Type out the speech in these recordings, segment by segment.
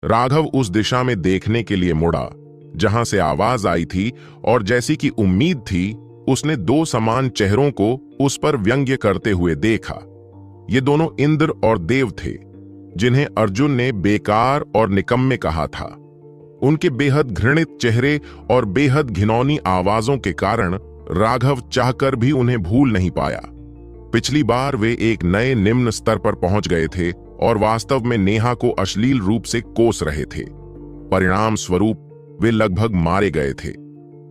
राघव उस दिशा में देखने के लिए मुड़ा जहां से आवाज आई थी, और जैसी कि उम्मीद थी, उसने दो समान चेहरों को उस पर व्यंग्य करते हुए देखा। ये दोनों इंद्र और देव थे, जिन्हें अर्जुन ने बेकार और निकम्मे कहा था। उनके बेहद घृणित चेहरे और बेहद घिनौनी आवाजों के कारण राघव चाहकर भी उन्हें भूल नहीं पाया। पिछली बार वे एक नए निम्न स्तर पर पहुंच गए थे और वास्तव में नेहा को अश्लील रूप से कोस रहे थे। परिणाम स्वरूप वे लगभग मारे गए थे।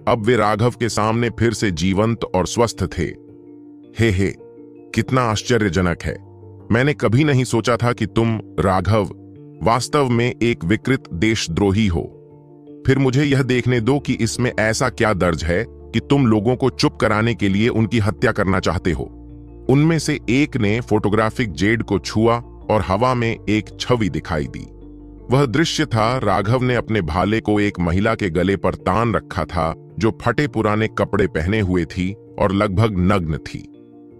अब वे राघव के सामने फिर से जीवंत और स्वस्थ थे। हे, कितना आश्चर्यजनक है। मैंने कभी नहीं सोचा था कि तुम, राघव, वास्तव में एक विकृत देशद्रोही हो। फिर मुझे यह देखने दो कि इसमें ऐसा क्या दर्ज है कि तुम लोगों को चुप कराने के लिए उनकी हत्या करना चाहते हो। उनमें से एक ने फोटोग्राफिक जेड को छुआ और हवा में एक छवि दिखाई दी। वह दृश्य था, राघव ने अपने भाले को एक महिला के गले पर तान रखा था, जो फटे पुराने कपड़े पहने हुए थी और लगभग नग्न थी।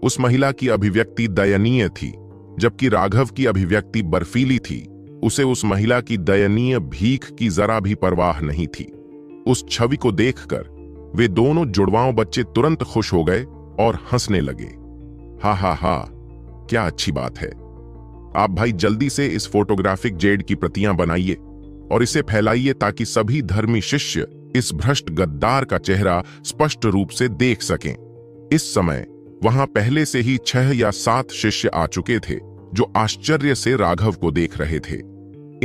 उस महिला की अभिव्यक्ति दयनीय थी, जबकि राघव की अभिव्यक्ति बर्फीली थी। उसे उस महिला की दयनीय भीख की जरा भी परवाह नहीं थी। उस छवि को देखकर वे दोनों जुड़वांव बच्चे तुरंत खुश हो गए और हंसने लगे। हा, क्या अच्छी बात है। आप भाई जल्दी से इस फोटोग्राफिक जेड की प्रतियां बनाइए और इसे फैलाइए ताकि सभी धर्मी शिष्य इस भ्रष्ट गद्दार का चेहरा स्पष्ट रूप से देख सकें। इस समय वहां पहले से ही 6 या 7 शिष्य आ चुके थे, जो आश्चर्य से राघव को देख रहे थे।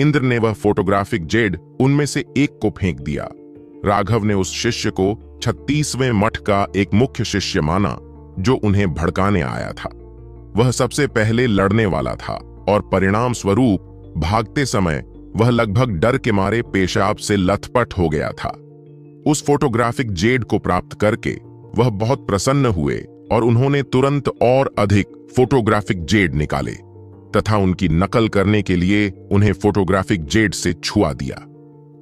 इंद्र ने वह फोटोग्राफिक जेड उनमें से एक को फेंक दिया। राघव ने उस शिष्य को 36वें मठ का एक मुख्य शिष्य माना, जो उन्हें भड़काने आया था। वह सबसे पहले लड़ने वाला था और परिणाम स्वरूप भागते समय वह लगभग डर के मारे पेशाब से लथपथ हो गया था। उस फोटोग्राफिक जेड को प्राप्त करके वह बहुत प्रसन्न हुए और उन्होंने तुरंत और अधिक फोटोग्राफिक जेड निकाले तथा उनकी नकल करने के लिए उन्हें फोटोग्राफिक जेड से छुआ दिया।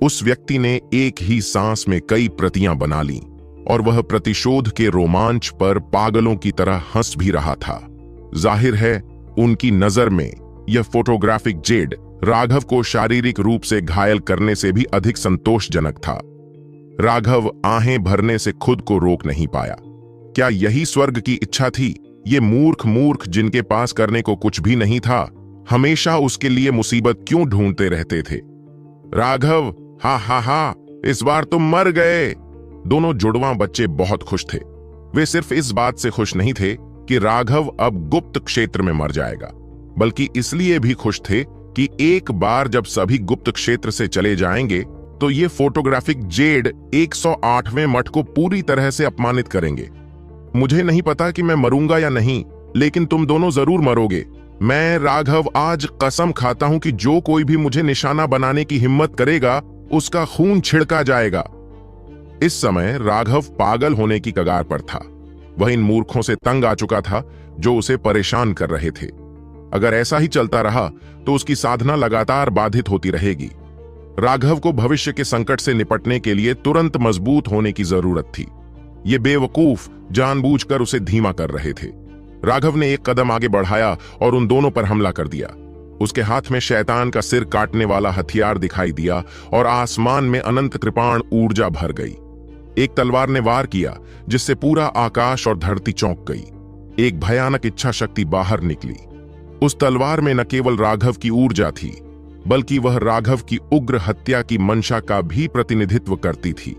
उस व्यक्ति ने एक ही सांस में कई प्रतियां बना लीं और वह प्रतिशोध के रोमांच पर पागलों की तरह हंस भी रहा था। जाहिर है, उनकी नजर में यह फोटोग्राफिक जेड राघव को शारीरिक रूप से घायल करने से भी अधिक संतोषजनक था। राघव आहें भरने से खुद को रोक नहीं पाया। क्या यही स्वर्ग की इच्छा थी? ये मूर्ख जिनके पास करने को कुछ भी नहीं था, हमेशा उसके लिए मुसीबत क्यों ढूंढते रहते थे? राघव, हा, इस बार तुम मर गए। दोनों जुड़वां बच्चे बहुत खुश थे। वे सिर्फ इस बात से खुश नहीं थे कि राघव अब गुप्त क्षेत्र में मर जाएगा, बल्कि इसलिए भी खुश थे कि एक बार जब सभी गुप्त क्षेत्र से चले जाएंगे तो ये फोटोग्राफिक जेड 108वें मठ को पूरी तरह से अपमानित करेंगे। मुझे नहीं पता कि मैं मरूंगा या नहीं, लेकिन तुम दोनों जरूर मरोगे। मैं, राघव, आज कसम खाता हूं कि जो कोई भी मुझे निशाना बनाने की हिम्मत करेगा, उसका खून छिड़का जाएगा। इस समय राघव पागल होने की कगार पर था। वह इन मूर्खों से तंग आ चुका था जो उसे परेशान कर रहे थे। अगर ऐसा ही चलता रहा तो उसकी साधना लगातार बाधित होती रहेगी। राघव को भविष्य के संकट से निपटने के लिए तुरंत मजबूत होने की जरूरत थी। ये बेवकूफ जानबूझकर उसे धीमा कर रहे थे। राघव ने एक कदम आगे बढ़ाया और उन दोनों पर हमला कर दिया। उसके हाथ में शैतान का सिर काटने वाला हथियार दिखाई दिया और आसमान में अनंत कृपाण ऊर्जा भर गई। एक तलवार ने वार किया, जिससे पूरा आकाश और धरती चौंक गई। एक भयानक इच्छा शक्ति बाहर निकली। उस तलवार में न केवल राघव की ऊर्जा थी, बल्कि वह राघव की उग्र हत्या की मंशा का भी प्रतिनिधित्व करती थी।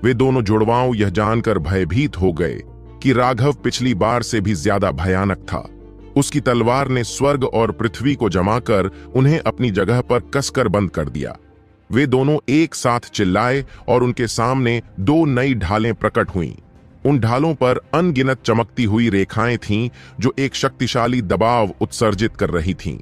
वे दोनों जुड़वांव यह जानकर भयभीत हो गए कि राघव पिछली बार से भी ज्यादा भयानक था। उसकी तलवार ने स्वर्ग और पृथ्वी को जमाकर उन्हें अपनी जगह पर कसकर बंद कर दिया। वे दोनों एक साथ चिल्लाए और उनके सामने 2 नई ढालें प्रकट हुईं। उन ढालों पर अनगिनत चमकती हुई रेखाएं थीं, जो एक शक्तिशाली दबाव उत्सर्जित कर रही थीं।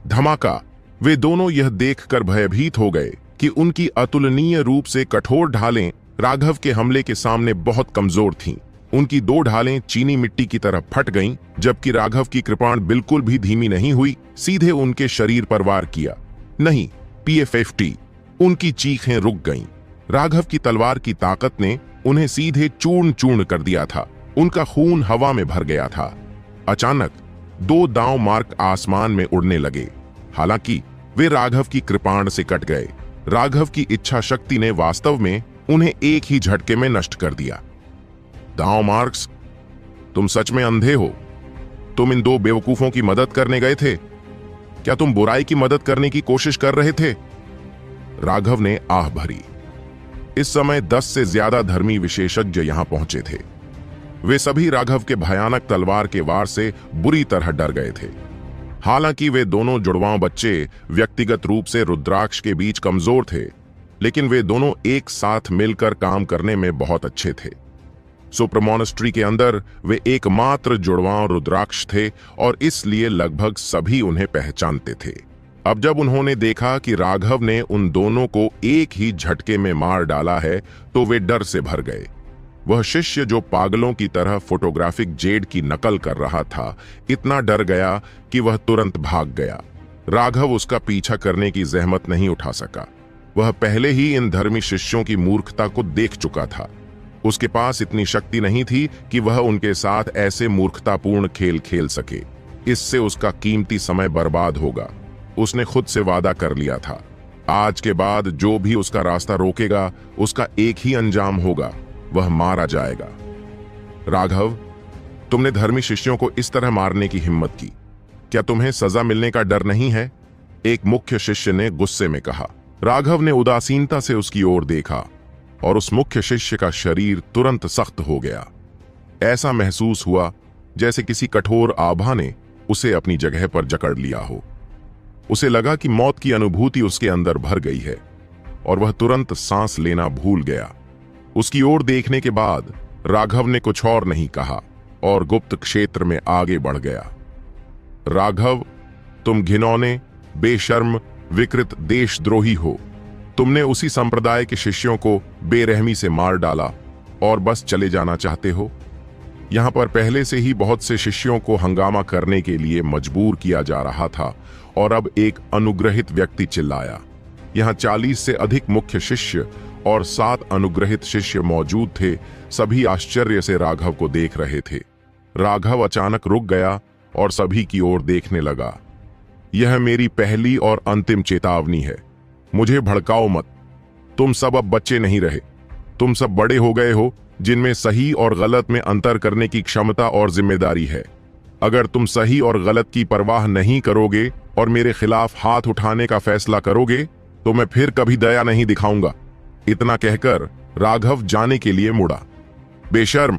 धमाका! वे दोनों यह देखकर भयभीत हो गए कि उनकी अतुलनीय रूप से कठोर ढालें राघव के हमले के सामने बहुत कमजोर थीं। उनकी 2 ढालें चीनी मिट्टी की तरह फट गईं, जबकि राघव की कृपाण बिल्कुल भी धीमी नहीं हुई, सीधे उनके शरीर पर वार किया। नहीं, PF50! उनकी चीखें रुक गईं। राघव की तलवार की ताकत ने उन्हें सीधे चूर्ण चूर्ण कर दिया था। उनका खून हवा में भर गया था। अचानक 2 दांव मार्क आसमान में उड़ने लगे। हालांकि वे राघव की कृपाण से कट गए। राघव की इच्छा शक्ति ने वास्तव में उन्हें एक ही झटके में नष्ट कर दिया। दाओ मार्क्स, तुम सच में अंधे हो? तुम इन दो बेवकूफों की मदद करने गए थे? क्या तुम बुराई की मदद करने की कोशिश कर रहे थे? राघव ने आह भरी। इस समय 10 से ज्यादा धर्मी विशेषज्ञ यहां पहुंचे थे। वे सभी राघव के भयानक तलवार के वार से बुरी तरह डर गए थे। हालांकि वे दोनों जुड़वां बच्चे व्यक्तिगत रूप से रुद्राक्ष के बीच कमजोर थे, लेकिन वे दोनों एक साथ मिलकर काम करने में बहुत अच्छे थे। सुप्र मॉनेस्ट्री के अंदर वे एकमात्र जुड़वां रुद्राक्ष थे और इसलिए लगभग सभी उन्हें पहचानते थे। अब जब उन्होंने देखा कि राघव ने उन दोनों को एक ही झटके में मार डाला है, तो वे डर से भर गए। वह शिष्य जो पागलों की तरह फोटोग्राफिक जेड की नकल कर रहा था, इतना डर गया कि वह तुरंत भाग गया। राघव उसका पीछा करने की जहमत नहीं उठा सका। वह पहले ही इन धर्मी शिष्यों की मूर्खता को देख चुका था। उसके पास इतनी शक्ति नहीं थी कि वह उनके साथ ऐसे मूर्खतापूर्ण खेल खेल सके। इससे उसका कीमती समय बर्बाद होगा। उसने खुद से वादा कर लिया था, आज के बाद जो भी उसका रास्ता रोकेगा, उसका एक ही अंजाम होगा, वह मारा जाएगा। राघव, तुमने धर्मी शिष्यों को इस तरह मारने की हिम्मत की, क्या तुम्हें सजा मिलने का डर नहीं है? एक मुख्य शिष्य ने गुस्से में कहा। राघव ने उदासीनता से उसकी ओर देखा और उस मुख्य शिष्य का शरीर तुरंत सख्त हो गया। ऐसा महसूस हुआ जैसे किसी कठोर आभा ने उसे अपनी जगह पर जकड़ लिया हो। उसे लगा कि मौत की अनुभूति उसके अंदर भर गई है और वह तुरंत सांस लेना भूल गया। उसकी ओर देखने के बाद राघव ने कुछ और नहीं कहा और गुप्त क्षेत्र में आगे बढ़ गया। राघव, तुम घिनौने, बेशर्म, विकृत देशद्रोही हो। तुमने उसी संप्रदाय के शिष्यों को बेरहमी से मार डाला और बस चले जाना चाहते हो। यहां पर पहले से ही बहुत से शिष्यों को हंगामा करने के लिए मजबूर किया जा रहा था और अब एक अनुग्रहित व्यक्ति चिल्लाया। यहां 40 से अधिक मुख्य शिष्य और 7 अनुग्रहित शिष्य मौजूद थे। सभी आश्चर्य से राघव को देख रहे थे। राघव अचानक रुक गया और सभी की ओर देखने लगा। यह मेरी पहली और अंतिम चेतावनी है, मुझे भड़काओ मत। तुम सब अब बच्चे नहीं रहे, तुम सब बड़े हो गए हो जिनमें सही और गलत में अंतर करने की क्षमता और जिम्मेदारी है। अगर तुम सही और गलत की परवाह नहीं करोगे और मेरे खिलाफ हाथ उठाने का फैसला करोगे, तो मैं फिर कभी दया नहीं दिखाऊंगा। इतना कहकर राघव जाने के लिए मुड़ा। बेशर्म,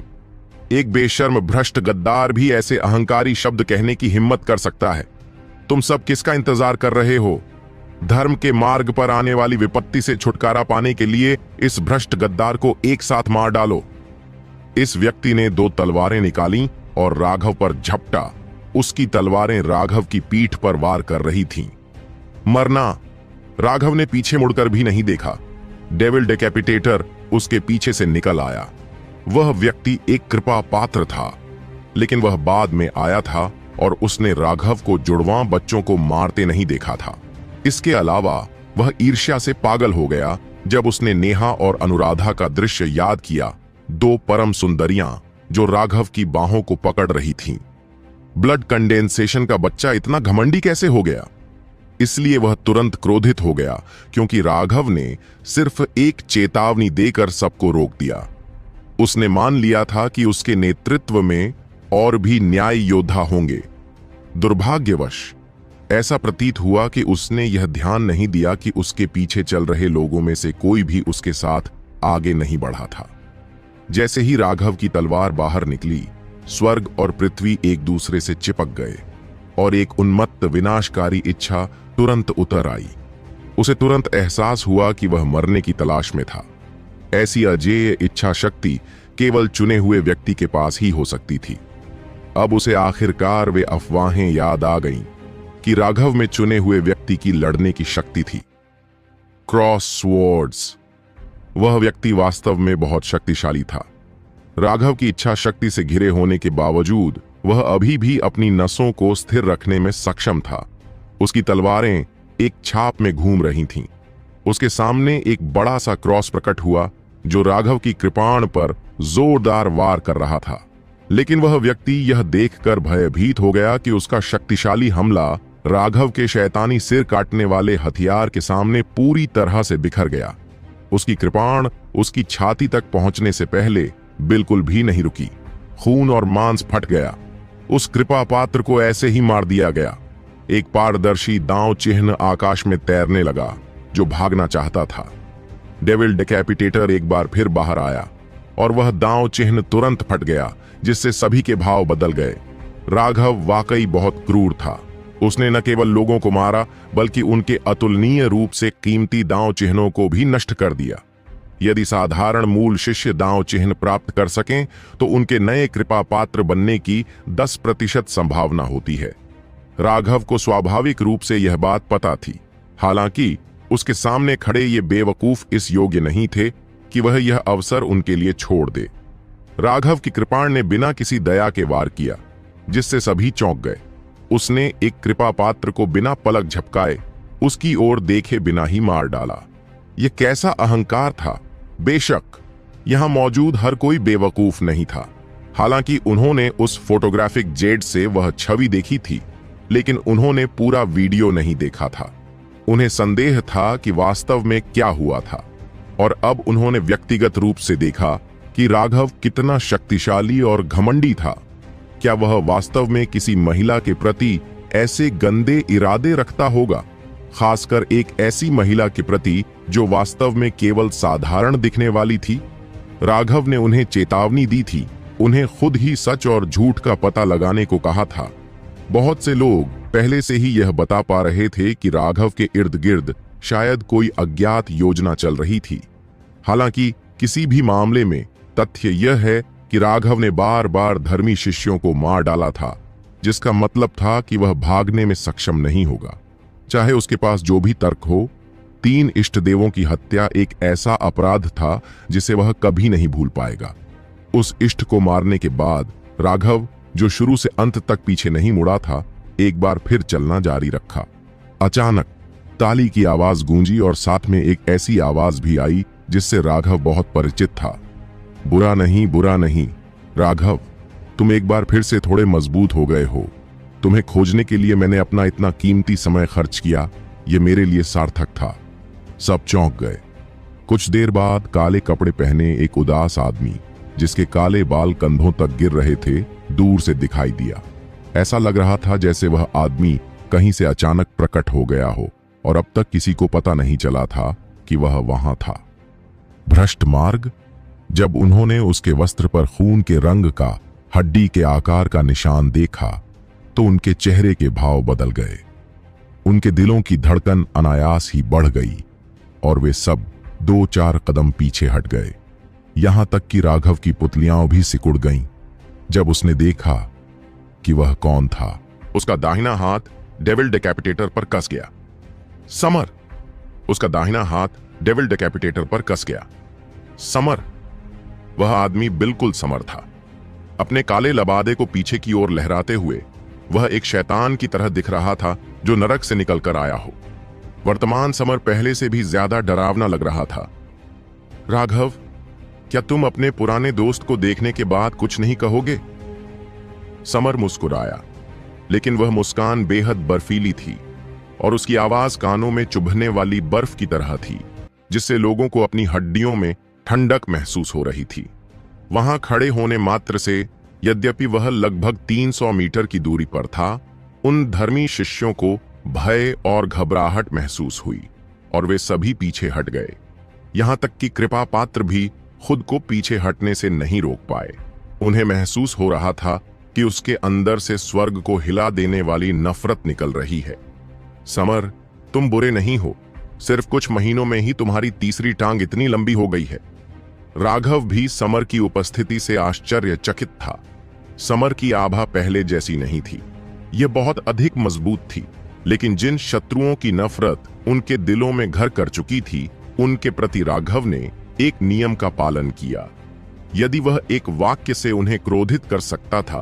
एक बेशर्म भ्रष्ट गद्दार भी ऐसे अहंकारी शब्द कहने की हिम्मत कर सकता है। तुम सब किसका इंतजार कर रहे हो? धर्म के मार्ग पर आने वाली विपत्ति से छुटकारा पाने के लिए इस भ्रष्ट गद्दार को एक साथ मार डालो। इस व्यक्ति ने 2 तलवारें निकाली और राघव पर झपटा। उसकी तलवारें राघव की पीठ पर वार कर रही थीं। मरना! राघव ने पीछे मुड़कर भी नहीं देखा। डेविल डेकैपिटेटर उसके पीछे से निकल आया। वह व्यक्ति एक कृपा पात्र था, लेकिन वह बाद में आया था और उसने राघव को जुड़वां बच्चों को मारते नहीं देखा था। इसके अलावा वह ईर्ष्या से पागल हो गया जब उसने नेहा और अनुराधा का दृश्य याद किया, 2 परम सुंदरियां जो राघव की बाहों को पकड़ रही थीं। ब्लड कंडेंसेशन का बच्चा इतना घमंडी कैसे हो गया? इसलिए वह तुरंत क्रोधित हो गया, क्योंकि राघव ने सिर्फ एक चेतावनी देकर सबको रोक दिया। उसने मान लिया था कि उसके नेतृत्व में और भी न्याय योद्धा होंगे। दुर्भाग्यवश ऐसा प्रतीत हुआ कि उसने यह ध्यान नहीं दिया कि उसके पीछे चल रहे लोगों में से कोई भी उसके साथ आगे नहीं बढ़ा था। जैसे ही राघव की तलवार बाहर निकली, स्वर्ग और पृथ्वी एक दूसरे से चिपक गए और एक उन्मत्त विनाशकारी इच्छा तुरंत उतर आई। उसे तुरंत एहसास हुआ कि वह मरने की तलाश में था। ऐसी अजेय इच्छा शक्ति केवल चुने हुए व्यक्ति के पास ही हो सकती थी। अब उसे आखिरकार वे अफवाहें याद आ गईं कि राघव में चुने हुए व्यक्ति की लड़ने की शक्ति थी। Cross swords. वह व्यक्ति वास्तव में बहुत शक्तिशाली था। राघव की इच्छा शक्ति से घिरे होने के बावजूद वह अभी भी अपनी नसों को स्थिर रखने में सक्षम था। उसकी तलवारें एक छाप में घूम रही थीं। उसके सामने एक बड़ा सा क्रॉस प्रकट हुआ जो राघव की कृपाण पर जोरदार वार कर रहा था। लेकिन वह व्यक्ति यह देखकर भयभीत हो गया कि उसका शक्तिशाली हमला राघव के शैतानी सिर काटने वाले हथियार के सामने पूरी तरह से बिखर गया। उसकी कृपाण उसकी छाती तक पहुंचने से पहले बिल्कुल भी नहीं रुकी। खून और मांस फट गया। उस कृपा पात्र को ऐसे ही मार दिया गया। एक पारदर्शी दांव चिन्ह आकाश में तैरने लगा जो भागना चाहता था। डेविल डिकैपिटेटर एक बार फिर बाहर आया और वह दांव चिन्ह तुरंत फट गया, जिससे सभी के भाव बदल गए। राघव वाकई बहुत क्रूर था। उसने न केवल लोगों को मारा बल्कि उनके अतुलनीय रूप से कीमती दांव चिन्हों को भी नष्ट कर दिया। यदि साधारण मूल शिष्य दांव चिन्ह प्राप्त कर सकें तो उनके नए कृपा पात्र बनने की 10% संभावना होती है। राघव को स्वाभाविक रूप से यह बात पता थी। हालांकि उसके सामने खड़े ये बेवकूफ इस योग्य नहीं थे कि वह यह अवसर उनके लिए छोड़ दे। राघव की कृपाण ने बिना किसी दया के वार किया, जिससे सभी चौंक गए। उसने एक कृपा पात्र को बिना पलक झपकाए उसकी ओर देखे बिना ही मार डाला। यह कैसा अहंकार था! बेशक यहां मौजूद हर कोई बेवकूफ नहीं था। हालांकि उन्होंने उस फोटोग्राफिक जेड से वह छवि देखी थी, लेकिन उन्होंने पूरा वीडियो नहीं देखा था। उन्हें संदेह था कि वास्तव में क्या हुआ था, और अब उन्होंने व्यक्तिगत रूप से देखा कि राघव कितना शक्तिशाली और घमंडी था। क्या वह वास्तव में किसी महिला के प्रति ऐसे गंदे इरादे रखता होगा, खासकर एक ऐसी महिला के प्रति जो वास्तव में केवल साधारण दिखने वाली थी? राघव ने उन्हें चेतावनी दी थी, उन्हें खुद ही सच और झूठ का पता लगाने को कहा था। बहुत से लोग पहले से ही यह बता पा रहे थे कि राघव के इर्द गिर्द शायद कोई अज्ञात योजना चल रही थी। हालांकि किसी भी मामले में तथ्य यह है कि राघव ने बार बार धर्मी शिष्यों को मार डाला था, जिसका मतलब था कि वह भागने में सक्षम नहीं होगा। चाहे उसके पास जो भी तर्क हो, 3 इष्ट देवों की हत्या एक ऐसा अपराध था जिसे वह कभी नहीं भूल पाएगा। उस इष्ट को मारने के बाद राघव, जो शुरू से अंत तक पीछे नहीं मुड़ा था, एक बार फिर चलना जारी रखा। अचानक ताली की आवाज गूंजी और साथ में एक ऐसी आवाज भी आई जिससे राघव बहुत परिचित था। बुरा नहीं राघव, तुम एक बार फिर से थोड़े मजबूत हो गए हो। तुम्हें खोजने के लिए मैंने अपना इतना कीमती समय खर्च किया, ये मेरे लिए सार्थक था। सब चौंक गए। कुछ देर बाद काले कपड़े पहने एक उदास आदमी, जिसके काले बाल कंधों तक गिर रहे थे, दूर से दिखाई दिया। ऐसा लग रहा था जैसे वह आदमी कहीं से अचानक प्रकट हो गया हो और अब तक किसी को पता नहीं चला था कि वह वहां था। भ्रष्ट मार्ग। जब उन्होंने उसके वस्त्र पर खून के रंग का, हड्डी के आकार का निशान देखा तो उनके चेहरे के भाव बदल गए। उनके दिलों की धड़कन अनायास ही बढ़ गई और वे सब 2-4 कदम पीछे हट गए। यहां तक कि राघव की पुतलियां भी सिकुड़ गईं जब उसने देखा कि वह कौन था। उसका दाहिना हाथ डेविल डिकैपिटेटर पर कस गया। समर! उसका दाहिना हाथ डेविल डिकैपिटेटर पर कस गया। समर! वह आदमी बिल्कुल समर था। अपने काले लबादे को पीछे की ओर लहराते हुए वह एक शैतान की तरह दिख रहा था जो नरक से निकलकर आया हो। वर्तमान समर पहले से भी ज्यादा डरावना लग रहा था। राघव, क्या तुम अपने पुराने दोस्त को देखने के बाद कुछ नहीं कहोगे? समर मुस्कुराया, लेकिन वह मुस्कान बेहद बर्फीली थी और उसकी आवाज कानों में चुभने वाली बर्फ की तरह थी, जिससे लोगों को अपनी हड्डियों में ठंडक महसूस हो रही थी। वहां खड़े होने मात्र से, यद्यपि वह लगभग 300 मीटर की दूरी पर था, उन धर्मी शिष्यों को भय और घबराहट महसूस हुई और वे सभी पीछे हट गए। यहां तक कि कृपा पात्र भी खुद को पीछे हटने से नहीं रोक पाए। उन्हें महसूस हो रहा था कि उसके अंदर से स्वर्ग को हिला देने वाली नफरत निकल रही है। समर, तुम बुरे नहीं हो। सिर्फ कुछ महीनों में ही तुम्हारी तीसरी टांग इतनी लंबी हो गई है। राघव भी समर की उपस्थिति से आश्चर्यचकित था। समर की आभा पहले जैसी नहीं थी। यह बहुत अधिक मजबूत थी, लेकिन जिन शत्रुओं की नफरत उनके दिलों में घर कर चुकी थी, उनके प्रति राघव ने एक नियम का पालन किया। यदि वह एक वाक्य से उन्हें क्रोधित कर सकता था,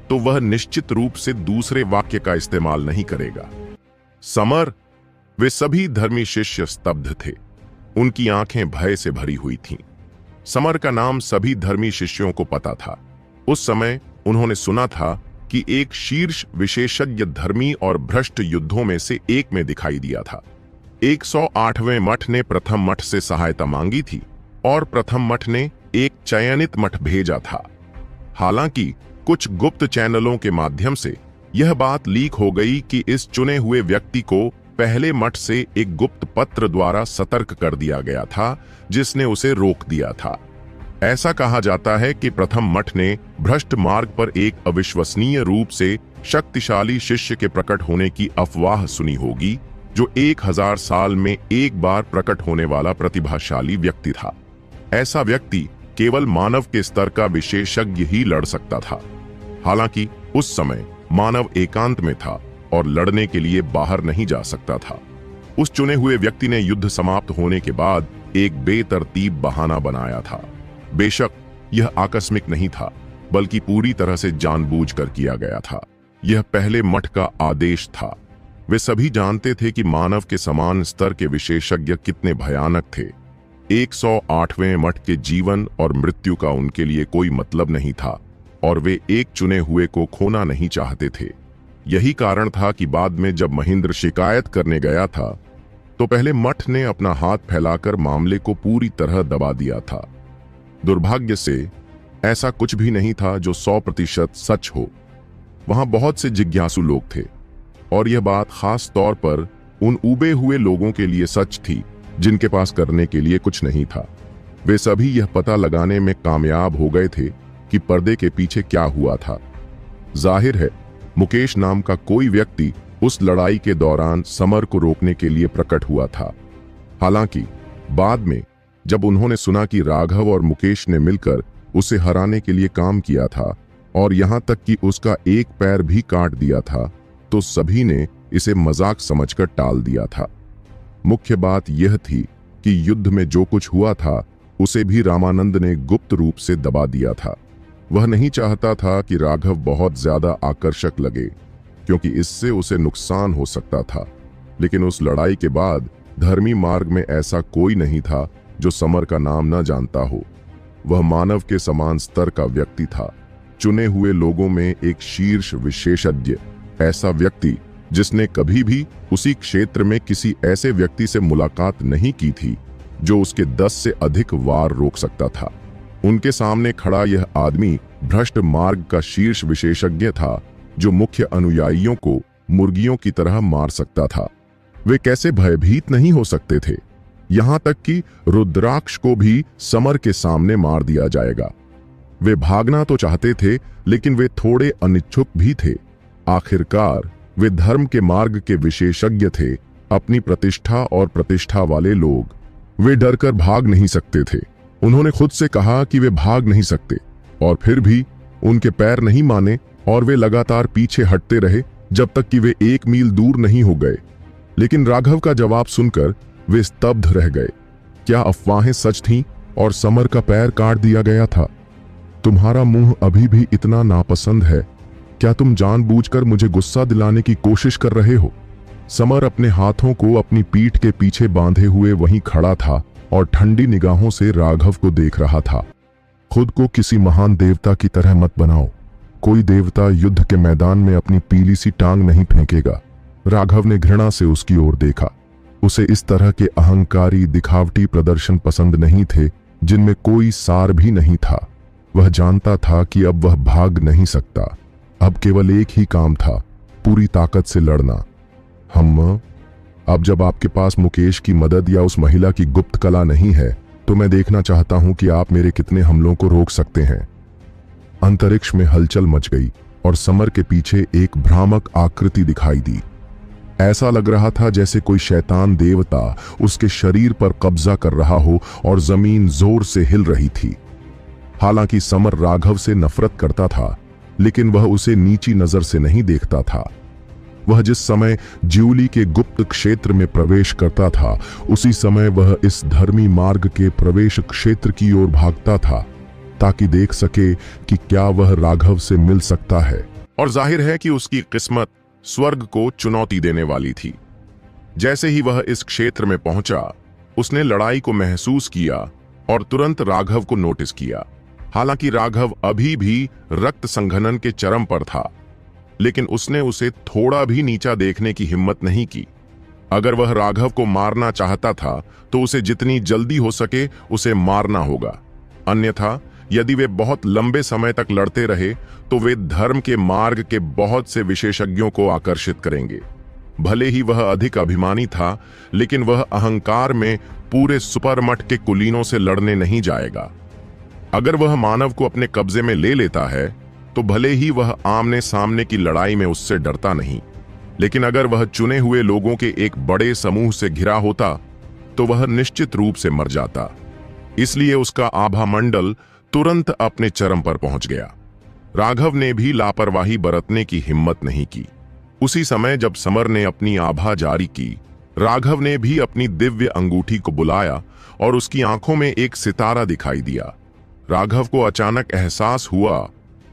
तो वह निश्चित रूप से दूसरे वाक्य का इस्तेमाल नहीं करेगा। समर! वे सभी धर्मी शिष्य स्तब्ध थे। उनकी आंखें भय से भरी हुई थीं। समर का नाम सभी धर्मी शिष्यों को पता था। उस समय उन्होंने सुना था कि एक शीर्ष विशेषज्ञ धर्मी और भ्रष्ट युद्धों में से एक में दिखाई दिया था। 108वें मठ ने प्रथम मठ से सहायता मांगी थी और प्रथम मठ ने एक चयनित मठ भेजा था। हालांकि कुछ गुप्त चैनलों के माध्यम से यह बात लीक हो गई कि इस चुने हुए व्यक्ति को पहले मठ से एक गुप्त पत्र द्वारा सतर्क कर दिया गया था, जिसने उसे रोक दिया था। ऐसा कहा जाता है कि प्रथम मठ ने भ्रष्ट मार्ग पर एक अविश्वसनीय रूप से शक्तिशाली शिष्य के प्रकट होने की अफवाह सुनी होगी, जो 1000 साल में एक बार प्रकट होने वाला प्रतिभाशाली व्यक्ति था। ऐसा व्यक्ति केवल मानव के स्तर का विशेषज्ञ ही लड़ सकता था। हालांकि उस समय मानव एकांत में था और लड़ने के लिए बाहर नहीं जा सकता था। उस चुने हुए व्यक्ति ने युद्ध समाप्त होने के बाद एक बेतरतीब बहाना बनाया था। बेशक यह आकस्मिक नहीं था, बल्कि पूरी तरह से जानबूझकर किया गया था। यह पहले मठ का आदेश था। वे सभी जानते थे कि मानव के समान स्तर के विशेषज्ञ कितने भयानक थे। 108वें मठ के जीवन और मृत्यु का उनके लिए कोई मतलब नहीं था और वे एक चुने हुए को खोना नहीं चाहते थे। यही कारण था कि बाद में जब महेंद्र शिकायत करने गया था, तो पहले मठ ने अपना हाथ फैलाकर मामले को पूरी तरह दबा दिया था। दुर्भाग्य से ऐसा कुछ भी नहीं था जो 100% सच हो। वहां बहुत से जिज्ञासु लोग थे और यह बात खास तौर पर उन उबे हुए लोगों के लिए सच थी जिनके पास करने के लिए कुछ नहीं था। वे सभी यह पता लगाने में कामयाब हो गए थे कि पर्दे के पीछे क्या हुआ था। जाहिर है, मुकेश नाम का कोई व्यक्ति उस लड़ाई के दौरान समर को रोकने के लिए प्रकट हुआ था। हालांकि बाद में जब उन्होंने सुना कि राघव और मुकेश ने मिलकर उसे हराने के लिए काम किया था और यहां तक कि उसका एक पैर भी काट दिया था, तो सभी ने इसे मजाक समझकर टाल दिया था। मुख्य बात यह थी कि युद्ध में जो कुछ हुआ था उसे भी रामानंद ने गुप्त रूप से दबा दिया था। वह नहीं चाहता था कि राघव बहुत ज्यादा आकर्षक लगे, क्योंकि इससे उसे नुकसान हो सकता था। लेकिन उस लड़ाई के बाद धर्मी मार्ग में ऐसा कोई नहीं था जो समर का नाम न जानता हो। वह मानव के समान स्तर का व्यक्ति था, चुने हुए लोगों में एक शीर्ष विशेषज्ञ, ऐसा व्यक्ति जिसने कभी भी उसी क्षेत्र में किसी ऐसे व्यक्ति से मुलाकात नहीं की थी जो उसके 10 से अधिक वार रोक सकता था। उनके सामने खड़ा यह आदमी भ्रष्ट मार्ग का शीर्ष विशेषज्ञ था, जो मुख्य अनुयायियों को मुर्गियों की तरह मार सकता था। वे कैसे भयभीत नहीं हो सकते थे? यहां तक कि रुद्राक्ष को भी समर के सामने मार दिया जाएगा। वे भागना तो चाहते थे, लेकिन वे थोड़े अनिच्छुक भी थे। आखिरकार वे धर्म के मार्ग के विशेषज्ञ थे, अपनी प्रतिष्ठा और प्रतिष्ठा वाले लोग। वे डरकर भाग नहीं सकते थे। उन्होंने खुद से कहा कि वे भाग नहीं सकते, और फिर भी उनके पैर नहीं माने और वे लगातार पीछे हटते रहे जब तक कि वे 1 मील दूर नहीं हो गए। लेकिन राघव का जवाब सुनकर वे स्तब्ध रह गए। क्या अफवाहें सच थीं और समर का पैर काट दिया गया था? तुम्हारा मुंह अभी भी इतना नापसंद है। क्या तुम जानबूझकर मुझे गुस्सा दिलाने की कोशिश कर रहे हो? समर अपने हाथों को अपनी पीठ के पीछे बांधे हुए वहीं खड़ा था और ठंडी निगाहों से राघव को देख रहा था। खुद को किसी महान देवता की तरह मत बनाओ। कोई देवता युद्ध के मैदान में अपनी पीली सी टांग नहीं फेंकेगा। राघव ने घृणा से उसकी ओर देखा। उसे इस तरह के अहंकारी दिखावटी प्रदर्शन पसंद नहीं थे, जिनमें कोई सार भी नहीं था। वह जानता था कि अब वह भाग नहीं सकता। अब केवल एक ही काम था, पूरी ताकत से लड़ना। अब जब आपके पास मुकेश की मदद या उस महिला की गुप्त कला नहीं है, तो मैं देखना चाहता हूं कि आप मेरे कितने हमलों को रोक सकते हैं। अंतरिक्ष में हलचल मच गई और समर के पीछे एक भ्रामक आकृति दिखाई दी। ऐसा लग रहा था जैसे कोई शैतान देवता उसके शरीर पर कब्जा कर रहा हो और जमीन जोर से हिल रही थी। हालांकि समर राघव से नफरत करता था, लेकिन वह उसे नीची नजर से नहीं देखता था। वह जिस समय ज्यूली के गुप्त क्षेत्र में प्रवेश करता था, उसी समय वह इस धर्मी मार्ग के प्रवेश क्षेत्र की ओर भागता था, ताकि देख सके कि क्या वह राघव से मिल सकता है। और जाहिर है कि उसकी किस्मत स्वर्ग को चुनौती देने वाली थी। जैसे ही वह इस क्षेत्र में पहुंचा, उसने लड़ाई को महसूस किया और तुरंत राघव को नोटिस किया। हालांकि राघव अभी भी रक्त संघनन के चरम पर था, लेकिन उसने उसे थोड़ा भी नीचा देखने की हिम्मत नहीं की। अगर वह राघव को मारना चाहता था तो उसे जितनी जल्दी हो सके उसे मारना होगा, अन्यथा यदि वे बहुत लंबे समय तक लड़ते रहे तो वे धर्म के मार्ग के बहुत से विशेषज्ञों को आकर्षित करेंगे। भले ही वह अधिक अभिमानी था, लेकिन वह अहंकार में पूरे सुपरमठ के कुलीनों से लड़ने नहीं जाएगा। अगर वह मानव को अपने कब्जे में ले लेता है तो भले ही वह आमने सामने की लड़ाई में उससे डरता नहीं, लेकिन अगर वह चुने हुए लोगों के एक बड़े समूह से घिरा होता तो वह निश्चित रूप से मर जाता। इसलिए उसका आभा मंडल तुरंत अपने चरम पर पहुंच गया। राघव ने भी लापरवाही बरतने की हिम्मत नहीं की। उसी समय जब समर ने अपनी आभा जारी की, राघव ने भी अपनी दिव्य अंगूठी को बुलाया और उसकी आंखों में एक सितारा दिखाई दिया। राघव को अचानक एहसास हुआ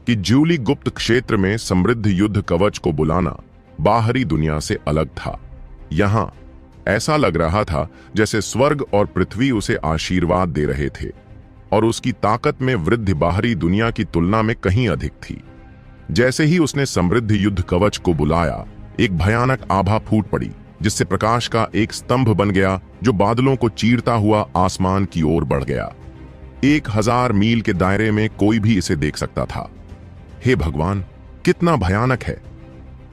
कि ज्यूली गुप्त क्षेत्र में समृद्ध युद्ध कवच को बुलाना बाहरी दुनिया से अलग था। यहां ऐसा लग रहा था जैसे स्वर्ग और पृथ्वी उसे आशीर्वाद दे रहे थे, और उसकी ताकत में वृद्धि बाहरी दुनिया की तुलना में कहीं अधिक थी। जैसे ही उसने समृद्ध युद्ध कवच को बुलाया, एक भयानक आभा फूट पड़ी, जिससे प्रकाश का एक स्तंभ बन गया जो बादलों को चीरता हुआ आसमान की ओर बढ़ गया। 1000 मील के दायरे में कोई भी इसे देख सकता था। हे भगवान, कितना भयानक है!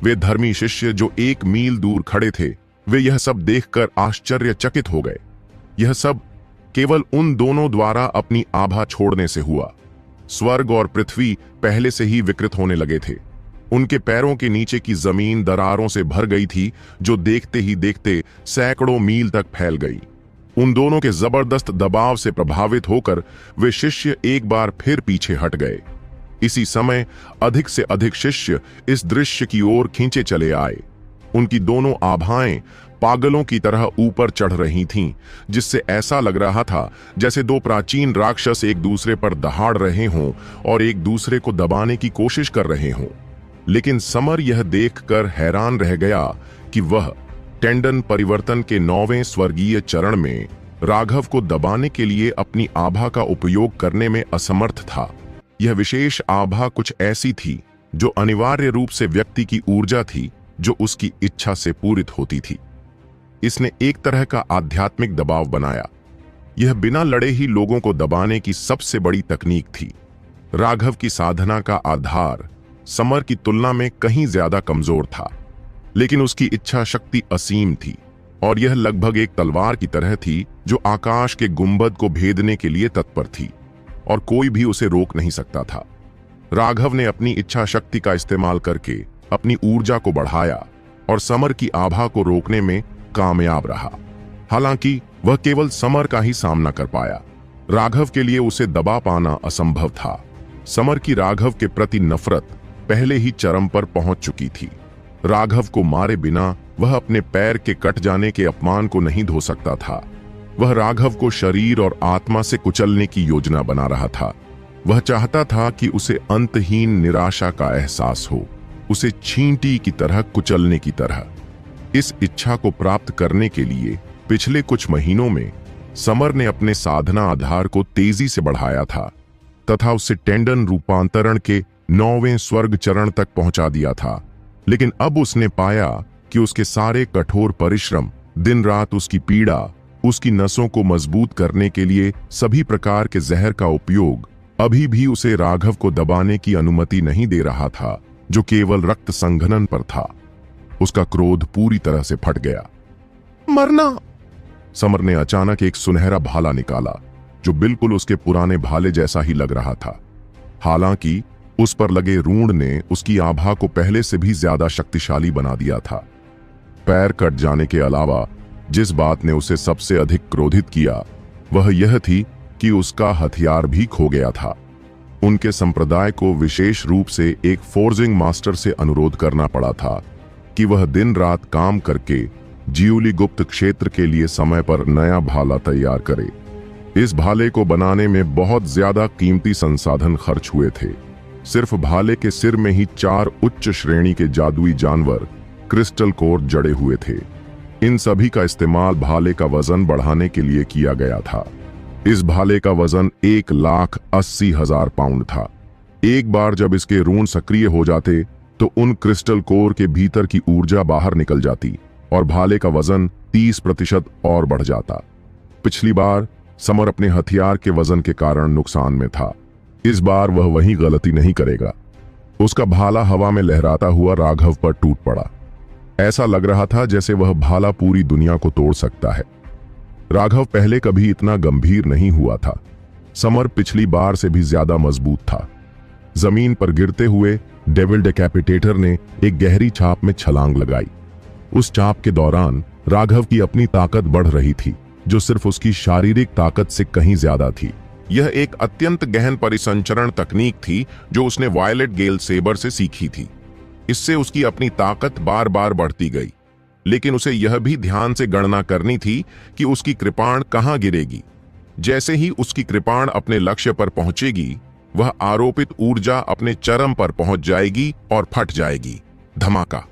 वे धर्मी शिष्य जो 1 मील दूर खड़े थे, वे यह सब देखकर आश्चर्यचकित हो गए। यह सब केवल उन दोनों द्वारा अपनी आभा छोड़ने से हुआ। स्वर्ग और पृथ्वी पहले से ही विकृत होने लगे थे। उनके पैरों के नीचे की जमीन दरारों से भर गई थी, जो देखते ही देखते सैकड़ों मील तक फैल गई। उन दोनों के जबरदस्त दबाव से प्रभावित होकर वे शिष्य एक बार फिर पीछे हट गए। इसी समय अधिक से अधिक शिष्य इस दृश्य की ओर खींचे चले आए। उनकी दोनों आभाएं पागलों की तरह ऊपर चढ़ रही थीं, जिससे ऐसा लग रहा था जैसे 2 प्राचीन राक्षस एक दूसरे पर दहाड़ रहे हों और एक दूसरे को दबाने की कोशिश कर रहे हों। लेकिन समर यह देखकर हैरान रह गया कि वह टेंडन परिवर्तन के 9वें स्वर्गीय चरण में राघव को दबाने के लिए अपनी आभा का उपयोग करने में असमर्थ था। यह विशेष आभा कुछ ऐसी थी जो अनिवार्य रूप से व्यक्ति की ऊर्जा थी, जो उसकी इच्छा से पूरित होती थी। इसने एक तरह का आध्यात्मिक दबाव बनाया। यह बिना लड़े ही लोगों को दबाने की सबसे बड़ी तकनीक थी। राघव की साधना का आधार समर की तुलना में कहीं ज्यादा कमजोर था, लेकिन उसकी इच्छा शक्ति असीम थी, और यह लगभग एक तलवार की तरह थी जो आकाश के गुंबद को भेदने के लिए तत्पर थी, और कोई भी उसे रोक नहीं सकता था। राघव ने अपनी इच्छा शक्ति का इस्तेमाल करके अपनी ऊर्जा को बढ़ाया और समर की आभा को रोकने में कामयाब रहा। हालांकि वह केवल समर का ही सामना कर पाया। राघव के लिए उसे दबा पाना असंभव था। समर की राघव के प्रति नफरत पहले ही चरम पर पहुंच चुकी थी। राघव को मारे बिना वह अपने पैर के कट जाने के अपमान को नहीं धो सकता था। वह राघव को शरीर और आत्मा से कुचलने की योजना बना रहा था। वह चाहता था कि उसे अंतहीन निराशा का एहसास हो, उसे छींटी की तरह कुचलने की तरह। इस इच्छा को प्राप्त करने के लिए पिछले कुछ महीनों में समर ने अपने साधना आधार को तेजी से बढ़ाया था तथा उसे टेंडन रूपांतरण के 9वें स्वर्ग चरण तक पहुंचा दिया था। लेकिन अब उसने पाया कि उसके सारे कठोर परिश्रम, दिन रात उसकी पीड़ा, उसकी नसों को मजबूत करने के लिए सभी प्रकार के जहर का उपयोग अभी भी उसे राघव को दबाने की अनुमति नहीं दे रहा था, जो केवल रक्त संघनन पर था। उसका क्रोध पूरी तरह से फट गया। मरना! समर ने अचानक एक सुनहरा भाला निकाला, जो बिल्कुल उसके पुराने भाले जैसा ही लग रहा था। हालांकि उस पर लगे रूंड ने उसकी आभा को पहले से भी ज्यादा शक्तिशाली बना दिया था। पैर कट जाने के अलावा जिस बात ने उसे सबसे अधिक क्रोधित किया वह यह थी कि उसका हथियार भी खो गया था। उनके संप्रदाय को विशेष रूप से एक फोर्जिंग मास्टर से अनुरोध करना पड़ा था कि वह दिन रात काम करके ज्यूली गुप्त क्षेत्र के लिए समय पर नया भाला तैयार करे। इस भाले को बनाने में बहुत ज्यादा कीमती संसाधन खर्च हुए थे। सिर्फ भाले के सिर में ही 4 उच्च श्रेणी के जादुई जानवर क्रिस्टल कोर जड़े हुए थे। इन सभी का इस्तेमाल भाले का वजन बढ़ाने के लिए किया गया था। इस भाले का वजन 1,80,000 पाउंड था। एक बार जब इसके रूण सक्रिय हो जाते तो उन क्रिस्टल कोर के भीतर की ऊर्जा बाहर निकल जाती और भाले का वजन 30% और बढ़ जाता। पिछली बार समर अपने हथियार के वजन के कारण नुकसान में था। इस बार वह वही गलती नहीं करेगा। उसका भाला हवा में लहराता हुआ राघव पर टूट पड़ा। ऐसा लग रहा था जैसे वह भाला पूरी दुनिया को तोड़ सकता है। राघव पहले कभी इतना गंभीर नहीं हुआ था। समर पिछली बार से भी ज्यादा मजबूत था। जमीन पर गिरते हुए डेविल डेकैपिटेटर ने एक गहरी छाप में छलांग लगाई। उस छाप के दौरान राघव की अपनी ताकत बढ़ रही थी, जो सिर्फ उसकी शारीरिक ताकत से कहीं ज्यादा थी। यह एक अत्यंत गहन परिसंचरण तकनीक थी जो उसने वायलेट गेल सेबर से सीखी थी। इससे उसकी अपनी ताकत बार बार बढ़ती गई, लेकिन उसे यह भी ध्यान से गणना करनी थी कि उसकी कृपाण कहां गिरेगी। जैसे ही उसकी कृपाण अपने लक्ष्य पर पहुंचेगी, वह आरोपित ऊर्जा अपने चरम पर पहुंच जाएगी और फट जाएगी। धमाका!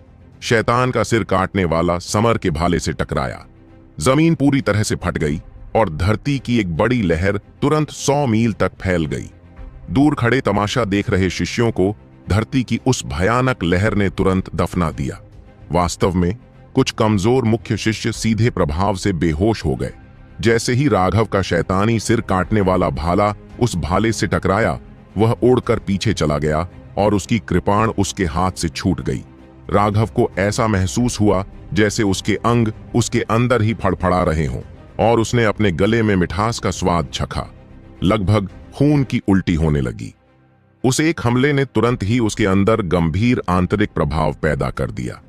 शैतान का सिर काटने वाला समर के भाले से टकराया। जमीन पूरी तरह से फट गई और धरती की एक बड़ी लहर तुरंत 100 मील तक फैल गई। दूर खड़े तमाशा देख रहे शिष्यों को धरती की उस भयानक लहर ने तुरंत दफना दिया। वास्तव में कुछ कमजोर मुख्य शिष्य सीधे प्रभाव से बेहोश हो गए। जैसे ही राघव का शैतानी सिर काटने वाला भाला उस भाले से टकराया, वह उड़कर पीछे चला गया और उसकी कृपाण उसके हाथ से छूट गई। राघव को ऐसा महसूस हुआ जैसे उसके अंग उसके अंदर ही फड़फड़ा रहे हों और उसने अपने गले में मिठास का स्वाद चखा। लगभग खून की उल्टी होने लगी। उस एक हमले ने तुरंत ही उसके अंदर गंभीर आंतरिक प्रभाव पैदा कर दिया।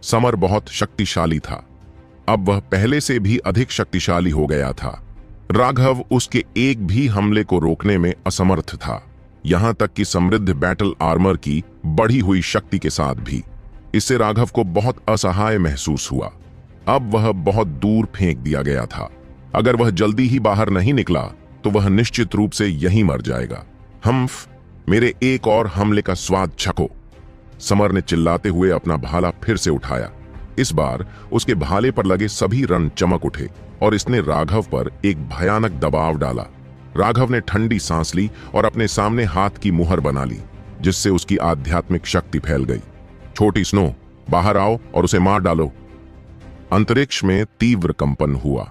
समर बहुत शक्तिशाली था। अब वह पहले से भी अधिक शक्तिशाली हो गया था। राघव उसके एक भी हमले को रोकने में असमर्थ था, यहां तक कि समृद्ध बैटल आर्मर की बढ़ी हुई शक्ति के साथ भी। इससे राघव को बहुत असहाय महसूस हुआ। अब वह बहुत दूर फेंक दिया गया था। अगर वह जल्दी ही बाहर नहीं निकला तो वह निश्चित रूप से यहीं मर जाएगा। हम्फ, मेरे एक और हमले का स्वाद चखो। समर ने चिल्लाते हुए अपना भाला फिर से उठाया। इस बार उसके भाले पर लगे सभी रन चमक उठे और इसने राघव पर एक भयानक दबाव डाला। राघव ने ठंडी सांस ली और अपने सामने हाथ की मुहर बना ली, जिससे उसकी आध्यात्मिक शक्ति फैल गई। छोटी स्नो, बाहर आओ और उसे मार डालो। अंतरिक्ष में तीव्र कंपन हुआ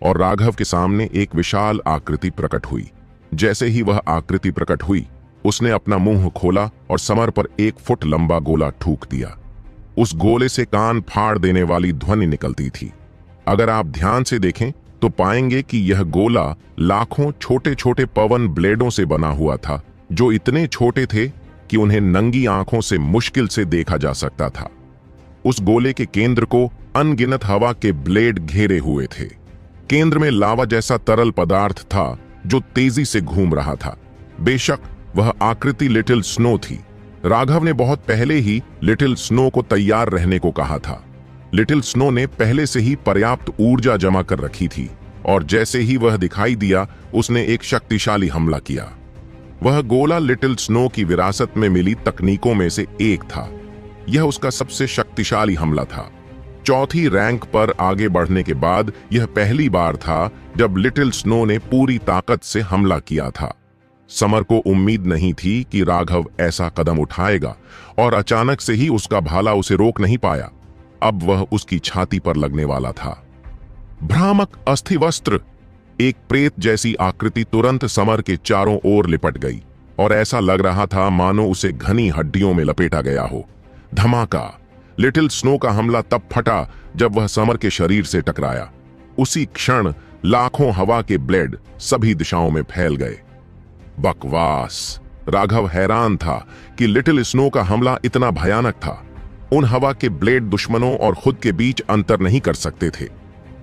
और राघव के सामने एक विशाल आकृति प्रकट हुई। जैसे ही वह आकृति प्रकट हुई, उसने अपना मुंह खोला और समर पर 1 फुट लंबा गोला ठूक दिया। उस गोले से कान फाड़ देने वाली ध्वनि निकलती थी। अगर आप ध्यान से देखें तो पाएंगे कि यह गोला लाखों छोटे छोटे पवन ब्लेडों से बना हुआ था, जो इतने छोटे थे कि उन्हें नंगी आंखों से मुश्किल से देखा जा सकता था। उस गोले के केंद्र को अनगिनत हवा के ब्लेड घेरे हुए थे। केंद्र में लावा जैसा तरल पदार्थ था जो तेजी से घूम रहा था। बेशक वह आकृति लिटिल स्नो थी। राघव ने बहुत पहले ही लिटिल स्नो को तैयार रहने को कहा था। लिटिल स्नो ने पहले से ही पर्याप्त ऊर्जा जमा कर रखी थी और जैसे ही वह दिखाई दिया, उसने एक शक्तिशाली हमला किया। वह गोला लिटिल स्नो की विरासत में मिली तकनीकों में से एक था। यह उसका सबसे शक्तिशाली हमला था। चौथी रैंक पर आगे बढ़ने के बाद यह पहली बार था जब लिटिल स्नो ने पूरी ताकत से हमला किया था। समर को उम्मीद नहीं थी कि राघव ऐसा कदम उठाएगा और अचानक से ही उसका भाला उसे रोक नहीं पाया। अब वह उसकी छाती पर लगने वाला था। भ्रामक अस्थिवस्त्र, एक प्रेत जैसी आकृति तुरंत समर के चारों ओर लिपट गई और ऐसा लग रहा था मानो उसे घनी हड्डियों में लपेटा गया हो। धमाका! लिटिल स्नो का हमला तब फटा जब वह समर के शरीर से टकराया। उसी क्षण लाखों हवा के ब्लेड सभी दिशाओं में फैल गए। बकवास! राघव हैरान था कि लिटिल स्नो का हमला इतना भयानक था। उन हवा के ब्लेड दुश्मनों और खुद के बीच अंतर नहीं कर सकते थे।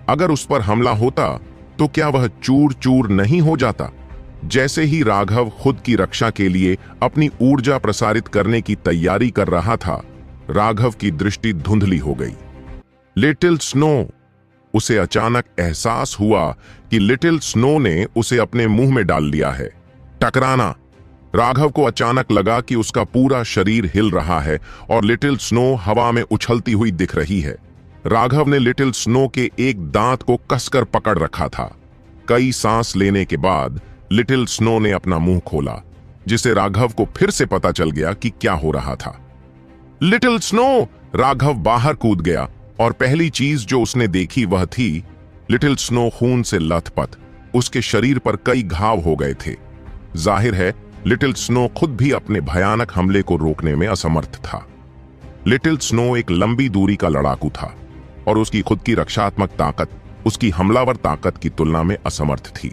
अगर उस पर हमला होता तो क्या वह चूर चूर नहीं हो जाता? जैसे ही राघव खुद की रक्षा के लिए अपनी ऊर्जा प्रसारित करने की तैयारी कर रहा था, राघव की दृष्टि धुंधली हो गई। Little snow! उसे अचानक एहसास हुआ कि लिटिल स्नो ने उसे अपने मुंह में डाल लिया है। टकराना! राघव को अचानक लगा कि उसका पूरा शरीर हिल रहा है और लिटिल स्नो हवा में उछलती हुई दिख रही है। राघव ने लिटिल स्नो के एक दांत को कसकर पकड़ रखा था। कई सांस लेने के बाद लिटिल स्नो ने अपना मुंह खोला, जिसे राघव को फिर से पता चल गया कि क्या हो रहा था। Little snow! राघव बाहर कूद गया और पहली चीज जो उसने देखी वह थी लिटिल स्नो खून से लथपथ। उसके शरीर पर कई घाव हो गए थे। जाहिर है लिटिल स्नो खुद भी अपने भयानक हमले को रोकने में असमर्थ था। लिटिल स्नो एक लंबी दूरी का लड़ाकू था और उसकी खुद की रक्षात्मक ताकत उसकी हमलावर ताकत की तुलना में असमर्थ थी।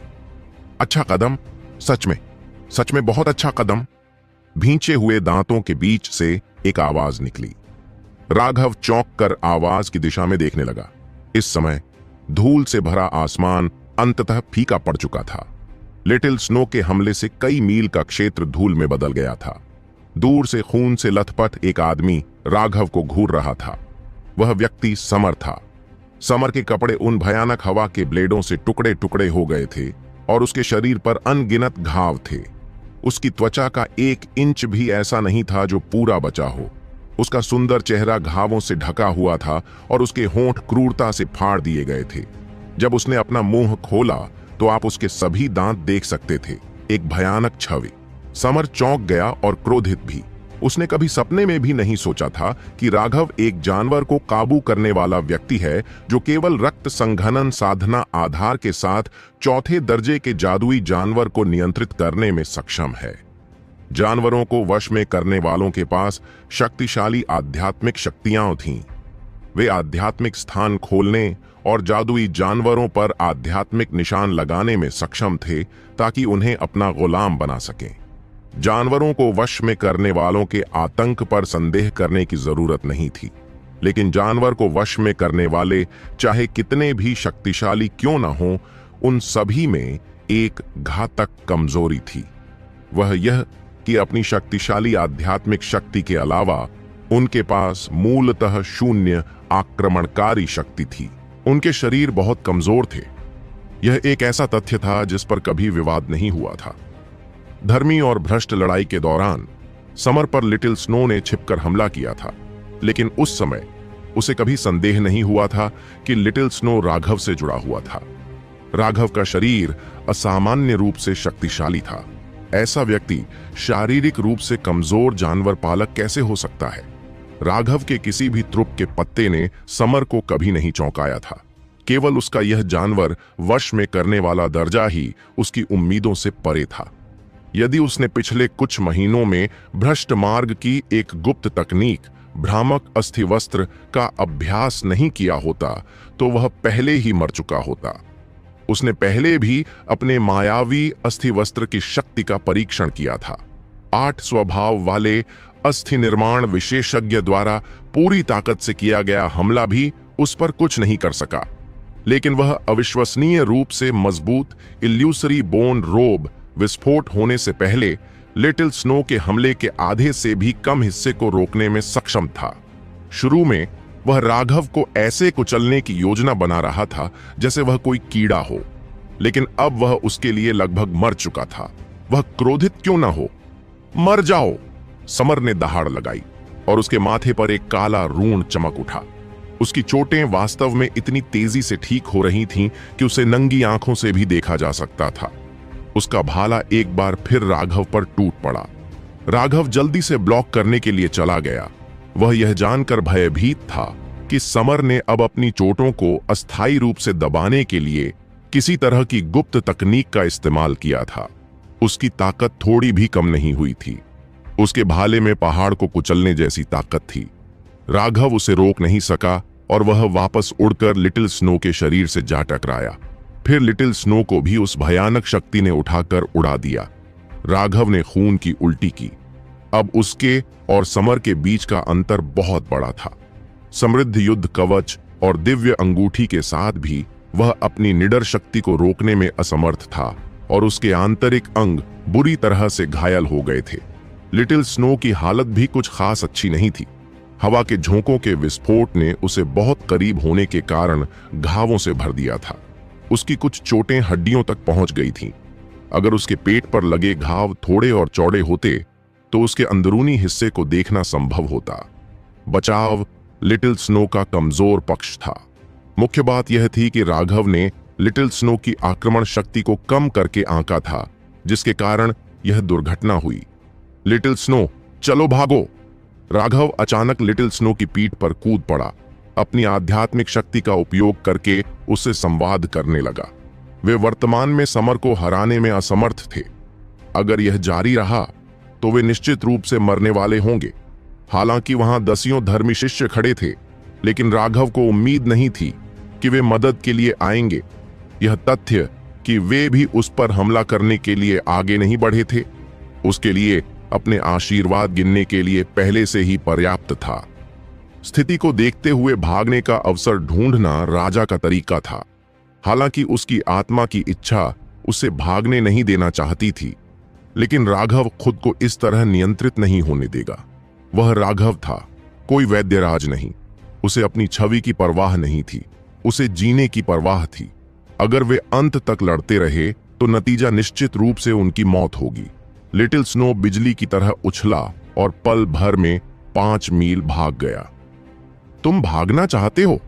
अच्छा कदम, सच में बहुत अच्छा कदम। भींचे हुए दांतों के बीच से एक आवाज निकली। राघव चौंक कर आवाज की दिशा में देखने लगा। इस समय धूल से भरा आसमान अंततः फीका पड़ चुका था। लिटिल स्नो के हमले से कई मील का क्षेत्र धूल में बदल गया था। दूर से खून से लथपथ एक आदमी राघव को घूर रहा था। वह व्यक्ति समर था। समर के कपड़े उन भयानक हवा के ब्लेडों से टुकड़े टुकड़े हो गए थे और उसके शरीर पर अनगिनत घाव थे। उसकी त्वचा का 1 इंच भी ऐसा नहीं था जो पूरा बचा हो। उसका सुंदर चेहरा घावों से ढका हुआ था और उसके होंठ क्रूरता से फाड़ दिए गए थे। जब उसने अपना मुंह खोला तो आप उसके सभी दांत देख सकते थे। एक भयानक छवि। समर चौंक गया और क्रोधित भी। उसने कभी सपने में भी नहीं सोचा था कि राघव एक जानवर को काबू करने वाला व्यक्ति है जो केवल रक्त संघनन साधना आधार के साथ 4थे दर्जे के जादुई जानवर को नियंत्रित करने में सक्षम है। जानवरों को वश में करने वालों के पास शक्तिशाली आध्यात्मिक शक्तियां थीं। वे आध्यात्मिक स्थान खोलने और जादुई जानवरों पर आध्यात्मिक निशान लगाने में सक्षम थे ताकि उन्हें अपना गुलाम बना सकें। जानवरों को वश में करने वालों के आतंक पर संदेह करने की जरूरत नहीं थी, लेकिन जानवर को वश में करने वाले चाहे कितने भी शक्तिशाली क्यों न हों, उन सभी में एक घातक कमजोरी थी। वह यह कि अपनी शक्तिशाली आध्यात्मिक शक्ति के अलावा उनके पास मूलतः शून्य आक्रमणकारी शक्ति थी। उनके शरीर बहुत कमजोर थे। यह एक ऐसा तथ्य था जिस पर कभी विवाद नहीं हुआ था। धर्मी और भ्रष्ट लड़ाई के दौरान समर पर लिटिल स्नो ने छिपकर हमला किया था, लेकिन उस समय उसे कभी संदेह नहीं हुआ था कि लिटिल स्नो राघव से जुड़ा हुआ था। राघव का शरीर असामान्य रूप से शक्तिशाली था। ऐसा व्यक्ति शारीरिक रूप से कमजोर जानवर पालक कैसे हो सकता है? राघव के किसी भी त्रुप के पत्ते ने समर को कभी नहीं चौंकाया था। केवल उसका यह जानवर वश में करने वाला दर्जा ही उसकी उम्मीदों से परे था। यदि उसने पिछले कुछ महीनों में भ्रष्ट मार्ग की एक गुप्त तकनीक भ्रामक अस्थिवस्त्र का अभ्यास नहीं किया होता तो वह पहले ही मर चुका होता। उसने पहले भी अपने मायावी अस्थिवस्त्र की शक्ति का परीक्षण किया था। 8 स्वभाव वाले अस्थि निर्माण विशेषज्ञ द्वारा पूरी ताकत से किया गया हमला भी उस पर कुछ नहीं कर सका, लेकिन वह अविश्वसनीय रूप से मजबूत इल्यूसरी बोन रोब विस्फोट होने से पहले लिटिल स्नो के हमले के आधे से भी कम हिस्से को रोकने में सक्षम था। शुरू में वह राघव को ऐसे कुचलने की योजना बना रहा था जैसे वह कोई कीड़ा हो, लेकिन अब वह उसके लिए लगभग मर चुका था। वह क्रोधित क्यों ना हो? मर जाओ! समर ने दहाड़ लगाई और उसके माथे पर एक काला रून चमक उठा। उसकी चोटें वास्तव में इतनी तेजी से ठीक हो रही थीं कि उसे नंगी आंखों से भी देखा जा सकता था। उसका भाला एक बार फिर राघव पर टूट पड़ा। राघव जल्दी से ब्लॉक करने के लिए चला गया। वह यह जानकर भयभीत था कि समर ने अब अपनी चोटों को अस्थायी रूप से दबाने के लिए किसी तरह की गुप्त तकनीक का इस्तेमाल किया था। उसकी ताकत थोड़ी भी कम नहीं हुई थी। उसके भाले में पहाड़ को कुचलने जैसी ताकत थी। राघव उसे रोक नहीं सका और वह वापस उड़कर लिटिल स्नो के शरीर से जा टकराया। फिर लिटिल स्नो को भी उस भयानक शक्ति ने उठाकर उड़ा दिया। राघव ने खून की उल्टी की। अब उसके और समर के बीच का अंतर बहुत बड़ा था। समृद्ध युद्ध कवच और दिव्य अंगूठी के साथ भी वह अपनी निडर शक्ति को रोकने में असमर्थ था और उसके आंतरिक अंग बुरी तरह से घायल हो गए थे। लिटिल स्नो की हालत भी कुछ खास अच्छी नहीं थी। हवा के झोंकों के विस्फोट ने उसे बहुत करीब होने के कारण घावों से भर दिया था। उसकी कुछ चोटें हड्डियों तक पहुंच गई थीं। अगर उसके पेट पर लगे घाव थोड़े और चौड़े होते तो उसके अंदरूनी हिस्से को देखना संभव होता। बचाव लिटिल स्नो का कमजोर पक्ष था। मुख्य बात यह थी कि राघव ने लिटिल स्नो की आक्रमण शक्ति को कम करके आंका था, जिसके कारण यह दुर्घटना हुई। लिटिल स्नो, चलो भागो! राघव अचानक लिटिल स्नो की पीठ पर कूद पड़ा, अपनी आध्यात्मिक शक्ति का उपयोग करके उससे संवाद करने लगा। वे वर्तमान में समर को हराने में असमर्थ थे। अगर यह जारी रहा तो वे निश्चित रूप से मरने वाले होंगे। हालांकि वहां दसियों धर्मी शिष्य खड़े थे, लेकिन राघव को उम्मीद नहीं थी कि वे मदद के लिए आएंगे। यह तथ्य कि वे भी उस पर हमला करने के लिए आगे नहीं बढ़े थे, उसके लिए अपने आशीर्वाद गिनने के लिए पहले से ही पर्याप्त था। स्थिति को देखते हुए भागने का अवसर ढूंढना राजा का तरीका था। हालांकि उसकी आत्मा की इच्छा उसे भागने नहीं देना चाहती थी, लेकिन राघव खुद को इस तरह नियंत्रित नहीं होने देगा। वह राघव था, कोई वैद्यराज नहीं। उसे अपनी छवि की परवाह नहीं थी, उसे जीने की परवाह थी। अगर वे अंत तक लड़ते रहे तो नतीजा निश्चित रूप से उनकी मौत होगी। लिटिल स्नो बिजली की तरह उछला और पल भर में 5 मील भाग गया। तुम भागना चाहते हो?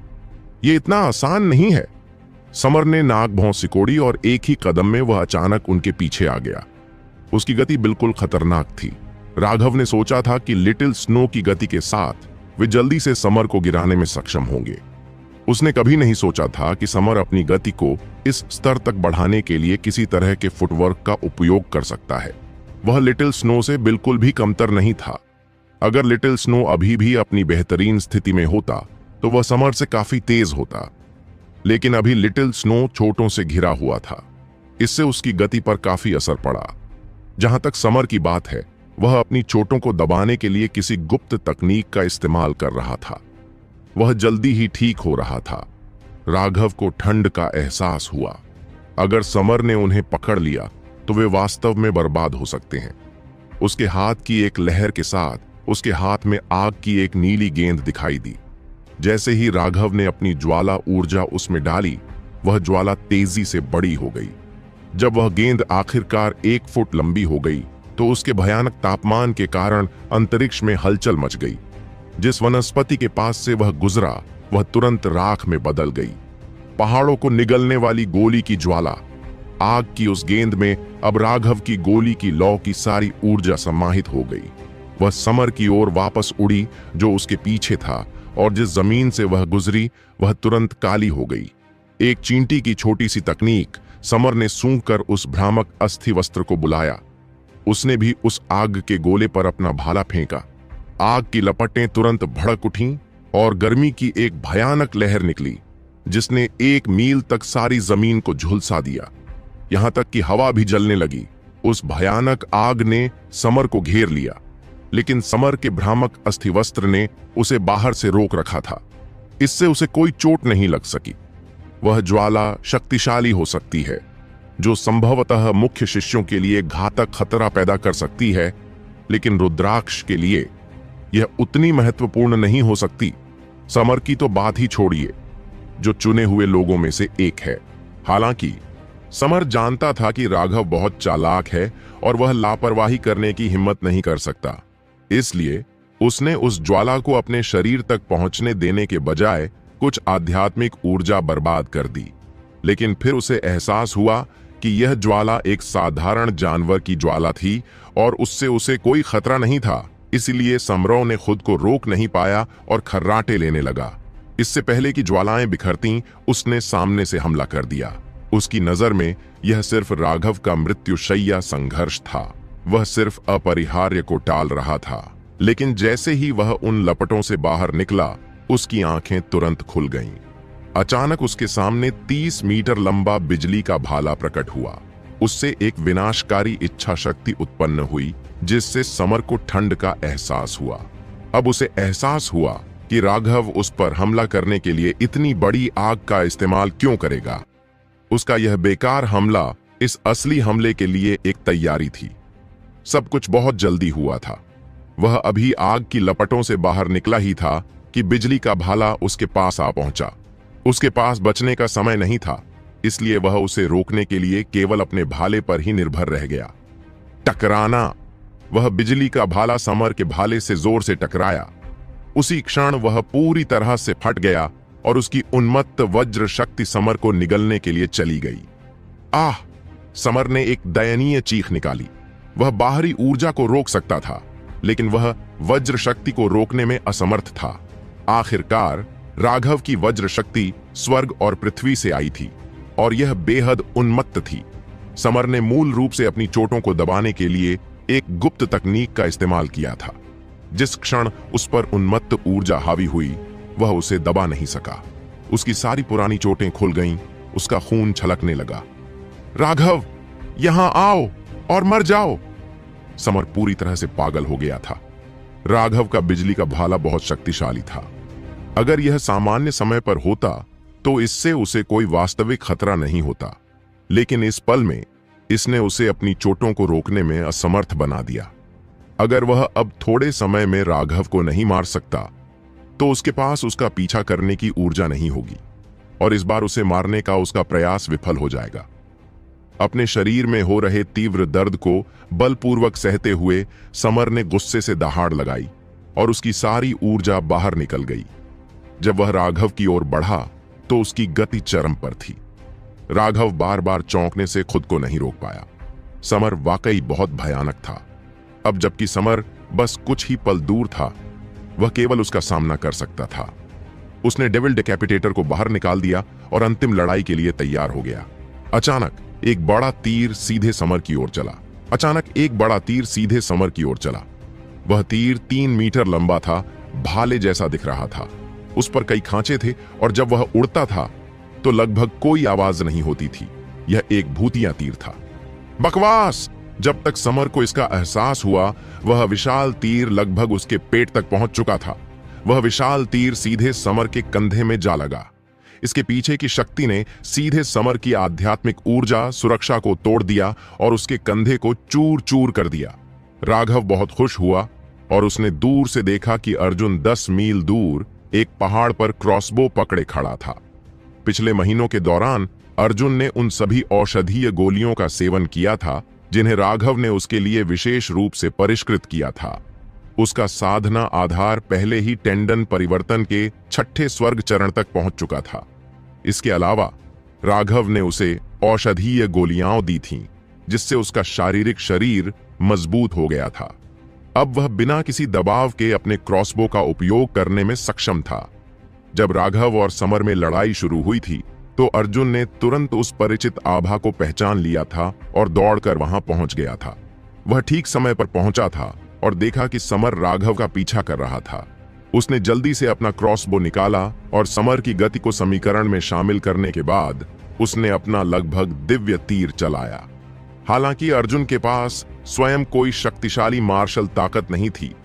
यह इतना आसान नहीं है। समर ने नाक भौं सिकोड़ी और एक ही कदम में वह अचानक उनके पीछे आ गया। उसकी गति बिल्कुल खतरनाक थी। राघव ने सोचा था कि लिटिल स्नो की गति के साथ वे जल्दी से समर को गिराने में सक्षम होंगे। उसने कभी नहीं सोचा था कि समर अपनी गति को इस स्तर तक बढ़ाने के लिए किसी तरह के फुटवर्क का उपयोग कर सकता है। वह लिटिल स्नो से बिल्कुल भी कमतर नहीं था। अगर लिटिल स्नो अभी भी अपनी बेहतरीन स्थिति में होता तो वह समर से काफी तेज होता, लेकिन अभी लिटिल स्नो चोटों से घिरा हुआ था। इससे उसकी गति पर काफी असर पड़ा। जहां तक समर की बात है, वह अपनी चोटों को दबाने के लिए किसी गुप्त तकनीक का इस्तेमाल कर रहा था। वह जल्दी ही ठीक हो रहा था। राघव को ठंड का एहसास हुआ। अगर समर ने उन्हें पकड़ लिया तो वे वास्तव में बर्बाद हो सकते हैं। उसके हाथ की एक लहर के साथ उसके हाथ में आग की एक नीली गेंद दिखाई दी। जैसे ही राघव ने अपनी ज्वाला ऊर्जा उसमें डाली, वह ज्वाला तेजी से बड़ी हो गई। जब वह गेंद आखिरकार 1 फुट लंबी हो गई तो उसके भयानक तापमान के कारण अंतरिक्ष में हलचल मच गई। जिस वनस्पति के पास से वह गुजरा, वह तुरंत राख में बदल गई। पहाड़ों को निगलने वाली गोली की ज्वाला, आग की उस गेंद में अब राघव की गोली की लौ की सारी ऊर्जा समाहित हो गई। वह समर की ओर वापस उड़ी जो उसके पीछे था, और जिस जमीन से वह गुजरी वह तुरंत काली हो गई। एक चींटी की छोटी सी तकनीक, समर ने सूंघकर उस भ्रामक अस्थि वस्त्र को बुलाया। उसने भी उस आग के गोले पर अपना भाला फेंका। आग की लपटें तुरंत भड़क उठीं और गर्मी की एक भयानक लहर निकली, जिसने 1 मील तक सारी जमीन को झुलसा दिया। यहां तक कि हवा भी जलने लगी। उस भयानक आग ने समर को घेर लिया, लेकिन समर के भ्रामक अस्थिवस्त्र ने उसे बाहर से रोक रखा था। इससे उसे कोई चोट नहीं लग सकी। वह ज्वाला शक्तिशाली हो सकती है, जो संभवतः मुख्य शिष्यों के लिए घातक खतरा पैदा कर सकती है, लेकिन रुद्राक्ष के लिए यह उतनी महत्वपूर्ण नहीं हो सकती। समर की तो बात ही छोड़िए, जो चुने हुए लोगों में से एक है। हालांकि समर जानता था कि राघव बहुत चालाक है और वह लापरवाही करने की हिम्मत नहीं कर सकता। इसलिए उसने उस ज्वाला को अपने शरीर तक पहुंचने देने के बजाय कुछ आध्यात्मिक ऊर्जा बर्बाद कर दी। लेकिन फिर उसे एहसास हुआ कि यह ज्वाला एक साधारण जानवर की ज्वाला थी और उससे उसे कोई खतरा नहीं था। इसलिए समरों ने खुद को रोक नहीं पाया और खर्राटे लेने लगा। इससे पहले कि ज्वालाएं बिखरतीं, उसने सामने से हमला कर दिया। उसकी नजर में यह सिर्फ राघव का मृत्युशैया संघर्ष था। वह सिर्फ अपरिहार्य को टाल रहा था। लेकिन जैसे ही वह उन लपटों से बाहर निकला, उसकी आंखें तुरंत खुल गईं। अचानक उसके सामने 30 मीटर लंबा बिजली का भाला प्रकट हुआ। उससे एक विनाशकारी इच्छा शक्ति उत्पन्न हुई, जिससे समर को ठंड का एहसास हुआ। अब उसे एहसास हुआ कि राघव उस पर हमला करने के लिए इतनी बड़ी आग का इस्तेमाल क्यों करेगा। उसका यह बेकार हमला इस असली हमले के लिए एक तैयारी थी। सब कुछ बहुत जल्दी हुआ था। वह अभी आग की लपटों से बाहर निकला ही था कि बिजली का भाला उसके पास आ पहुंचा। उसके पास बचने का समय नहीं था, इसलिए वह उसे रोकने के लिए केवल अपने भाले पर ही निर्भर रह गया। टकराना। वह बिजली का भाला समर के भाले से जोर से टकराया। उसी क्षण वह पूरी तरह से फट गया और उसकी उन्मत्त वज्र शक्ति समर को निगलने के लिए चली गई। आह! समर ने एक दयनीय चीख निकाली। वह बाहरी ऊर्जा को रोक सकता था, लेकिन वह वज्र शक्ति को रोकने में असमर्थ था। आखिरकार राघव की वज्र शक्ति स्वर्ग और पृथ्वी से आई थी और यह बेहद उन्मत्त थी। समर ने मूल रूप से अपनी चोटों को दबाने के लिए एक गुप्त तकनीक का इस्तेमाल किया था। जिस क्षण उस पर उन्मत्त ऊर्जा हावी हुई, वह उसे दबा नहीं सका। उसकी सारी पुरानी चोटें खुल गईं, उसका खून छलकने लगा। राघव, यहां आओ और मर जाओ। समर पूरी तरह से पागल हो गया था। राघव का बिजली का भाला बहुत शक्तिशाली था। अगर यह सामान्य समय पर होता तो इससे उसे कोई वास्तविक खतरा नहीं होता, लेकिन इस पल में इसने उसे अपनी चोटों को रोकने में असमर्थ बना दिया। अगर वह अब थोड़े समय में राघव को नहीं मार सकता तो उसके पास उसका पीछा करने की ऊर्जा नहीं होगी और इस बार उसे मारने का उसका प्रयास विफल हो जाएगा। अपने शरीर में हो रहे तीव्र दर्द को बलपूर्वक सहते हुए समर ने गुस्से से दहाड़ लगाई और उसकी सारी ऊर्जा बाहर निकल गई। जब वह राघव की ओर बढ़ा तो उसकी गति चरम पर थी। राघव बार बार चौंकने से खुद को नहीं रोक पाया। समर वाकई बहुत भयानक था। अब जबकि समर बस कुछ ही पल दूर था, वह केवल उसका सामना कर सकता था। उसने डेविल डिकैपिटेटर को बाहर निकाल दिया और अंतिम लड़ाई के लिए तैयार हो गया। अचानक एक बड़ा तीर सीधे समर की ओर चला। वह तीर 3 मीटर लंबा था, भाले जैसा दिख रहा था। उस पर कई खांचे थे और जब वह उड़ता था तो लगभग कोई आवाज नहीं होती थी। यह एक भूतिया तीर था। बकवास! जब तक समर को इसका एहसास हुआ, वह विशाल तीर लगभग उसके पेट तक पहुंच चुका था। वह विशाल तीर सीधे समर के कंधे में जा लगा। इसके पीछे की शक्ति ने सीधे समर की आध्यात्मिक ऊर्जा सुरक्षा को तोड़ दिया और उसके कंधे को चूर चूर कर दिया। राघव बहुत खुश हुआ और उसने दूर से देखा कि अर्जुन 10 मील दूर एक पहाड़ पर क्रॉसबो पकड़े खड़ा था। पिछले महीनों के दौरान अर्जुन ने उन सभी औषधीय गोलियों का सेवन किया था जिन्हें राघव ने उसके लिए विशेष रूप से परिष्कृत किया था। उसका साधना आधार पहले ही टेंडन परिवर्तन के 6ठे स्वर्ग चरण तक पहुंच चुका था। इसके अलावा राघव ने उसे औषधीय गोलियां दी थीं, जिससे उसका शारीरिक शरीर मजबूत हो गया था। अब वह बिना किसी दबाव के अपने क्रॉसबो का उपयोग करने में सक्षम था। जब राघव और समर में लड़ाई शुरू हुई थी तो अर्जुन ने तुरंत उस परिचित आभा को पहचान लिया था और दौड़कर वहां पहुंच गया था। वह ठीक समय पर पहुंचा था और देखा कि समर राघव का पीछा कर रहा था। उसने जल्दी से अपना क्रॉसबो निकाला और समर की गति को समीकरण में शामिल करने के बाद उसने अपना लगभग दिव्य तीर चलाया। हालांकि अर्जुन के पास स्वयं कोई शक्तिशाली मार्शल ताकत नहीं थी,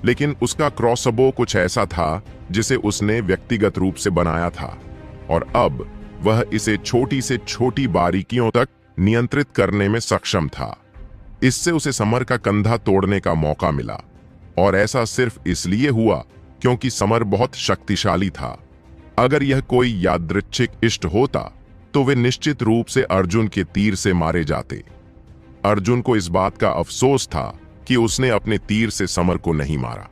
लेकिन उसका क्रॉसबो कुछ ऐसा था जिसे उसने व्यक्तिगत रूप से बनाया था और अब वह इसे छोटी से छोटी बारीकियों तक नियंत्रित करने में सक्षम था। इससे उसे समर का कंधा तोड़ने का मौका मिला और ऐसा सिर्फ इसलिए हुआ क्योंकि समर बहुत शक्तिशाली था। अगर यह कोई यादृच्छिक इष्ट होता तो वे निश्चित रूप से अर्जुन के तीर से मारे जाते। अर्जुन को इस बात का अफसोस था कि उसने अपने तीर से समर को नहीं मारा।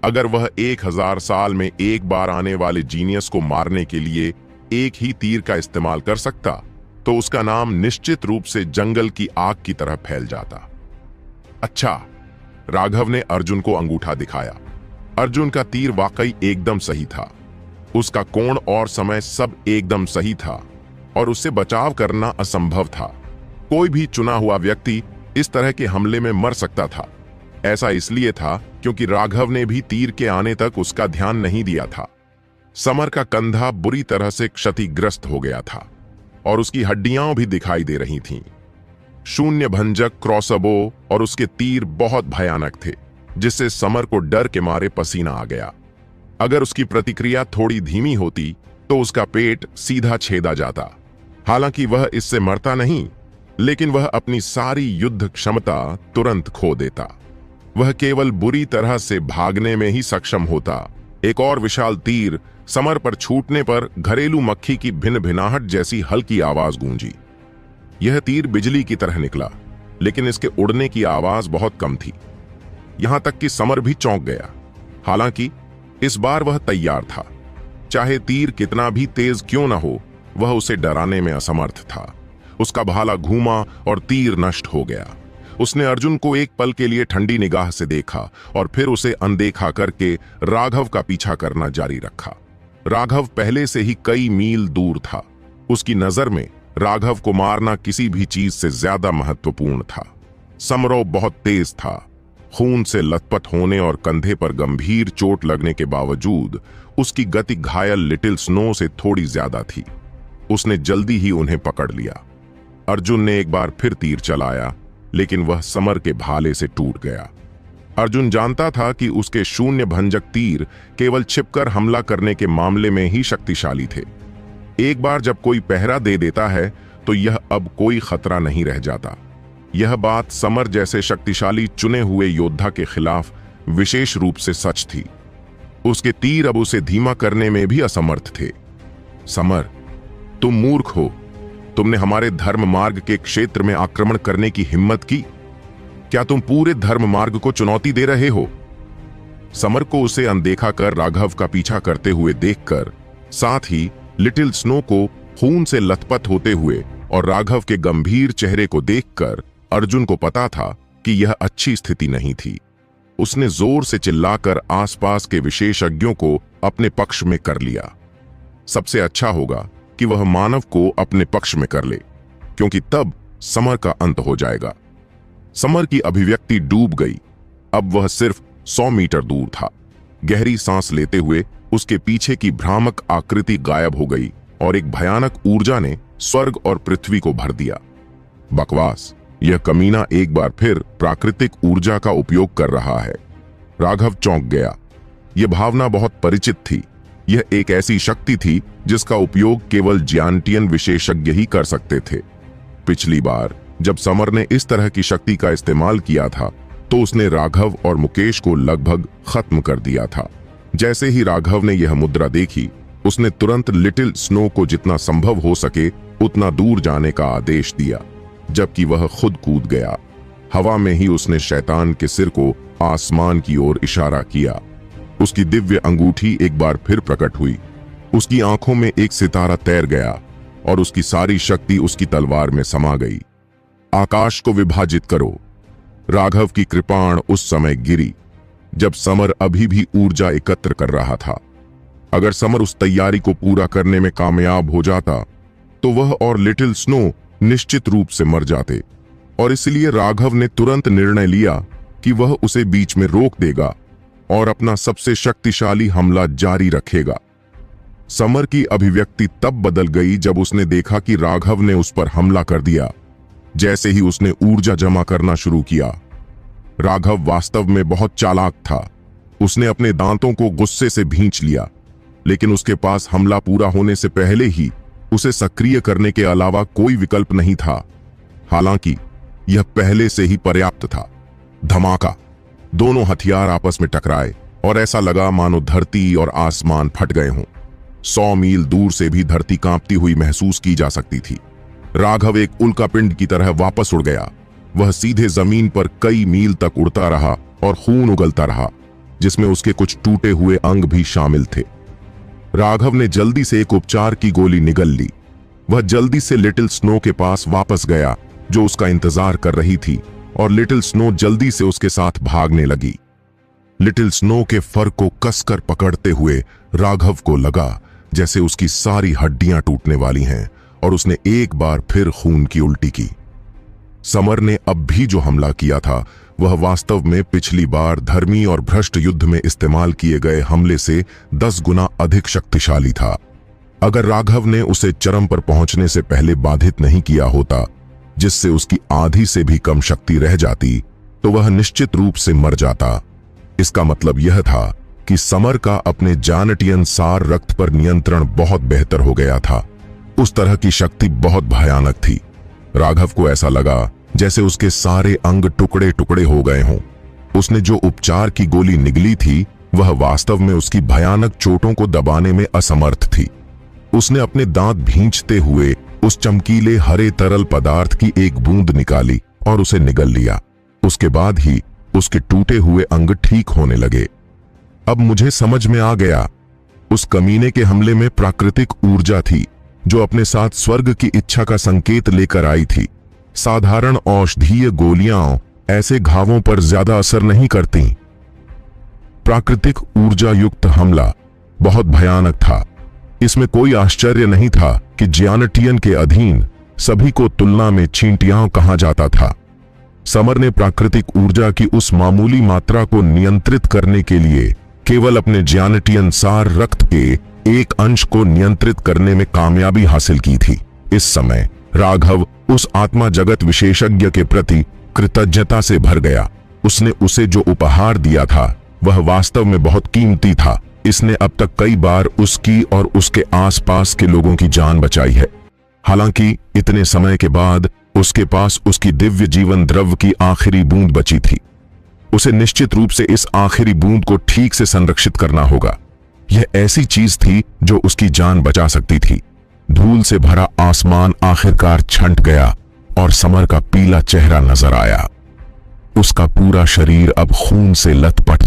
अगर वह 1000 साल में एक बार आने वाले जीनियस को मारने के लिए एक ही तीर का इस्तेमाल कर सकता तो उसका नाम निश्चित रूप से जंगल की आग की तरह फैल जाता। अच्छा, राघव ने अर्जुन को अंगूठा दिखाया। अर्जुन का तीर वाकई एकदम सही था। उसका कोण और समय सब एकदम सही था और उससे बचाव करना असंभव था। कोई भी चुना हुआ व्यक्ति इस तरह के हमले में मर सकता था। ऐसा इसलिए था क्योंकि राघव ने भी तीर के आने तक उसका ध्यान नहीं दिया था। समर का कंधा बुरी तरह से क्षतिग्रस्त हो गया था और उसकी हड्डियां भी दिखाई दे रही थीं। शून्य भंजक क्रॉसबो और उसके तीर बहुत भयानक थे, जिससे समर को डर के मारे पसीना आ गया। अगर उसकी प्रतिक्रिया थोड़ी धीमी होती तो उसका पेट सीधा छेदा जाता। हालांकि वह इससे मरता नहीं, लेकिन वह अपनी सारी युद्ध क्षमता तुरंत खो देता। वह केवल बुरी तरह से भागने में ही सक्षम होता। एक और विशाल तीर समर पर छूटने पर घरेलू मक्खी की भिन भिनाहट जैसी हल्की आवाज गूंजी। यह तीर बिजली की तरह निकला, लेकिन इसके उड़ने की आवाज बहुत कम थी। यहां तक कि समर भी चौंक गया। हालांकि इस बार वह तैयार था। चाहे तीर कितना भी तेज क्यों न हो, वह उसे डराने में असमर्थ था। उसका भाला घूमा और तीर नष्ट हो गया। उसने अर्जुन को एक पल के लिए ठंडी निगाह से देखा और फिर उसे अनदेखा करके राघव का पीछा करना जारी रखा। राघव पहले से ही कई मील दूर था। उसकी नजर में राघव को मारना किसी भी चीज से ज्यादा महत्वपूर्ण था। समरो बहुत तेज था। खून से लथपथ होने और कंधे पर गंभीर चोट लगने के बावजूद उसकी गति घायल लिटिल स्नो से थोड़ी ज्यादा थी। उसने जल्दी ही उन्हें पकड़ लिया। अर्जुन ने एक बार फिर तीर चलाया, लेकिन वह समर के भाले से टूट गया। अर्जुन जानता था कि उसके शून्य भंजक तीर केवल छिपकर हमला करने के मामले में ही शक्तिशाली थे। एक बार जब कोई पहरा दे देता है तो यह अब कोई खतरा नहीं रह जाता। यह बात समर जैसे शक्तिशाली चुने हुए योद्धा के खिलाफ विशेष रूप से सच थी। उसके तीर अब उसे धीमा करने में भी असमर्थ थे। समर, तुम मूर्ख हो। तुमने हमारे धर्म मार्ग के क्षेत्र में आक्रमण करने की हिम्मत की। क्या तुम पूरे धर्म मार्ग को चुनौती दे रहे हो? समर को उसे अनदेखा कर राघव का पीछा करते हुए देखकर, साथ ही लिटिल स्नो को खून से लथपथ होते हुए और राघव के गंभीर चेहरे को देखकर अर्जुन को पता था कि यह अच्छी स्थिति नहीं थी। उसने जोर से चिल्लाकर आसपास के विशेषज्ञों को अपने पक्ष में कर लिया। सबसे अच्छा होगा कि वह मानव को अपने पक्ष में कर ले, क्योंकि तब समर का अंत हो जाएगा। समर की अभिव्यक्ति डूब गई। अब वह सिर्फ 100 मीटर दूर था। गहरी सांस लेते हुए उसके पीछे की भ्रामक आकृति गायब हो गई और एक भयानक ऊर्जा ने स्वर्ग और पृथ्वी को भर दिया। बकवास, यह कमीना एक बार फिर प्राकृतिक ऊर्जा का उपयोग कर रहा है। राघव चौंक गया। यह भावना बहुत परिचित थी। यह एक ऐसी शक्ति थी जिसका उपयोग केवल जियांटियन विशेषज्ञ ही कर सकते थे। पिछली बार जब समर ने इस तरह की शक्ति का इस्तेमाल किया था तो उसने राघव और मुकेश को लगभग खत्म कर दिया था। जैसे ही राघव ने यह मुद्रा देखी, उसने तुरंत लिटिल स्नो को जितना संभव हो सके उतना दूर जाने का आदेश दिया, जबकि वह खुद कूद गया। हवा में ही उसने शैतान के सिर को आसमान की ओर इशारा किया। उसकी दिव्य अंगूठी एक बार फिर प्रकट हुई। उसकी आंखों में एक सितारा तैर गया और उसकी सारी शक्ति उसकी तलवार में समा गई। आकाश को विभाजित करो। राघव की कृपाण उस समय गिरी जब समर अभी भी ऊर्जा एकत्र कर रहा था। अगर समर उस तैयारी को पूरा करने में कामयाब हो जाता तो वह और लिटिल स्नो निश्चित रूप से मर जाते, और इसलिए राघव ने तुरंत निर्णय लिया कि वह उसे बीच में रोक देगा और अपना सबसे शक्तिशाली हमला जारी रखेगा। समर की अभिव्यक्ति तब बदल गई जब उसने देखा कि राघव ने उस पर हमला कर दिया। जैसे ही उसने ऊर्जा जमा करना शुरू किया, राघव वास्तव में बहुत चालाक था। उसने अपने दांतों को गुस्से से भींच लिया, लेकिन उसके पास हमला पूरा होने से पहले ही उसे सक्रिय करने के अलावा कोई विकल्प नहीं था। हालांकि यह पहले से ही पर्याप्त था। धमाका! दोनों हथियार आपस में टकराए और ऐसा लगा मानो धरती और आसमान फट गए हों। 100 मील दूर से भी धरती कांपती हुई महसूस की जा सकती थी। राघव एक उल्कापिंड की तरह वापस उड़ गया। वह सीधे जमीन पर कई मील तक उड़ता रहा और खून उगलता रहा, जिसमें उसके कुछ टूटे हुए अंग भी शामिल थे। राघव ने जल्दी से एक उपचार की गोली निगल ली। वह जल्दी से लिटिल स्नो के पास वापस गया, जो उसका इंतजार कर रही थी, और लिटिल स्नो जल्दी से उसके साथ भागने लगी। लिटिल स्नो के फर को कसकर पकड़ते हुए राघव को लगा जैसे उसकी सारी हड्डियां टूटने वाली हैं, और उसने एक बार फिर खून की उल्टी की। समर ने अब भी जो हमला किया था वह वास्तव में पिछली बार धर्मी और भ्रष्ट युद्ध में इस्तेमाल किए गए हमले से 10 गुना अधिक शक्तिशाली था। अगर राघव ने उसे चरम पर पहुंचने से पहले बाधित नहीं किया होता, जिससे उसकी आधी से भी कम शक्ति रह जाती, तो वह निश्चित रूप से मर जाता। इसका मतलब यह था कि समर का अपने जानटियन सार रक्त पर नियंत्रण बहुत बेहतर हो गया था। उस तरह की शक्ति बहुत भयानक थी। राघव को ऐसा लगा जैसे उसके सारे अंग टुकड़े टुकड़े हो गए हों। उसने जो उपचार की गोली निगली थी वह वास्तव में उसकी भयानक चोटों को दबाने में असमर्थ थी। उसने अपने दांत भींचते हुए उस चमकीले हरे तरल पदार्थ की एक बूंद निकाली और उसे निगल लिया। उसके बाद ही उसके टूटे हुए अंग ठीक होने लगे। अब मुझे समझ में आ गया, उस कमीने के हमले में प्राकृतिक ऊर्जा थी जो अपने साथ स्वर्ग की इच्छा का संकेत लेकर आई थी। साधारण औषधीय गोलियां ऐसे घावों पर ज्यादा असर नहीं करती। प्राकृतिक ऊर्जा युक्त हमला बहुत भयानक था। इसमें कोई आश्चर्य नहीं था कि जियानटियन के अधीन सभी को तुलना में चींटियां कहा जाता था। समर ने प्राकृतिक ऊर्जा की उस मामूली मात्रा को नियंत्रित करने के लिए केवल अपने जियानटियन सार रक्त के एक अंश को नियंत्रित करने में कामयाबी हासिल की थी। इस समय राघव उस आत्मा जगत विशेषज्ञ के प्रति कृतज्ञता से भर गया। उसने उसे जो उपहार दिया था वह वास्तव में बहुत कीमती था। इसने अब तक कई बार उसकी और उसके आसपास के लोगों की जान बचाई है। हालांकि इतने समय के बाद उसके पास उसकी दिव्य जीवन द्रव्य की आखिरी बूंद बची थी। उसे निश्चित रूप से इस आखिरी बूंद को ठीक से संरक्षित करना होगा। यह ऐसी चीज थी जो उसकी जान बचा सकती थी। धूल से भरा आसमान आखिरकार छंट गया और समर का पीला चेहरा नजर आया। उसका पूरा शरीर अब खून से लथपथ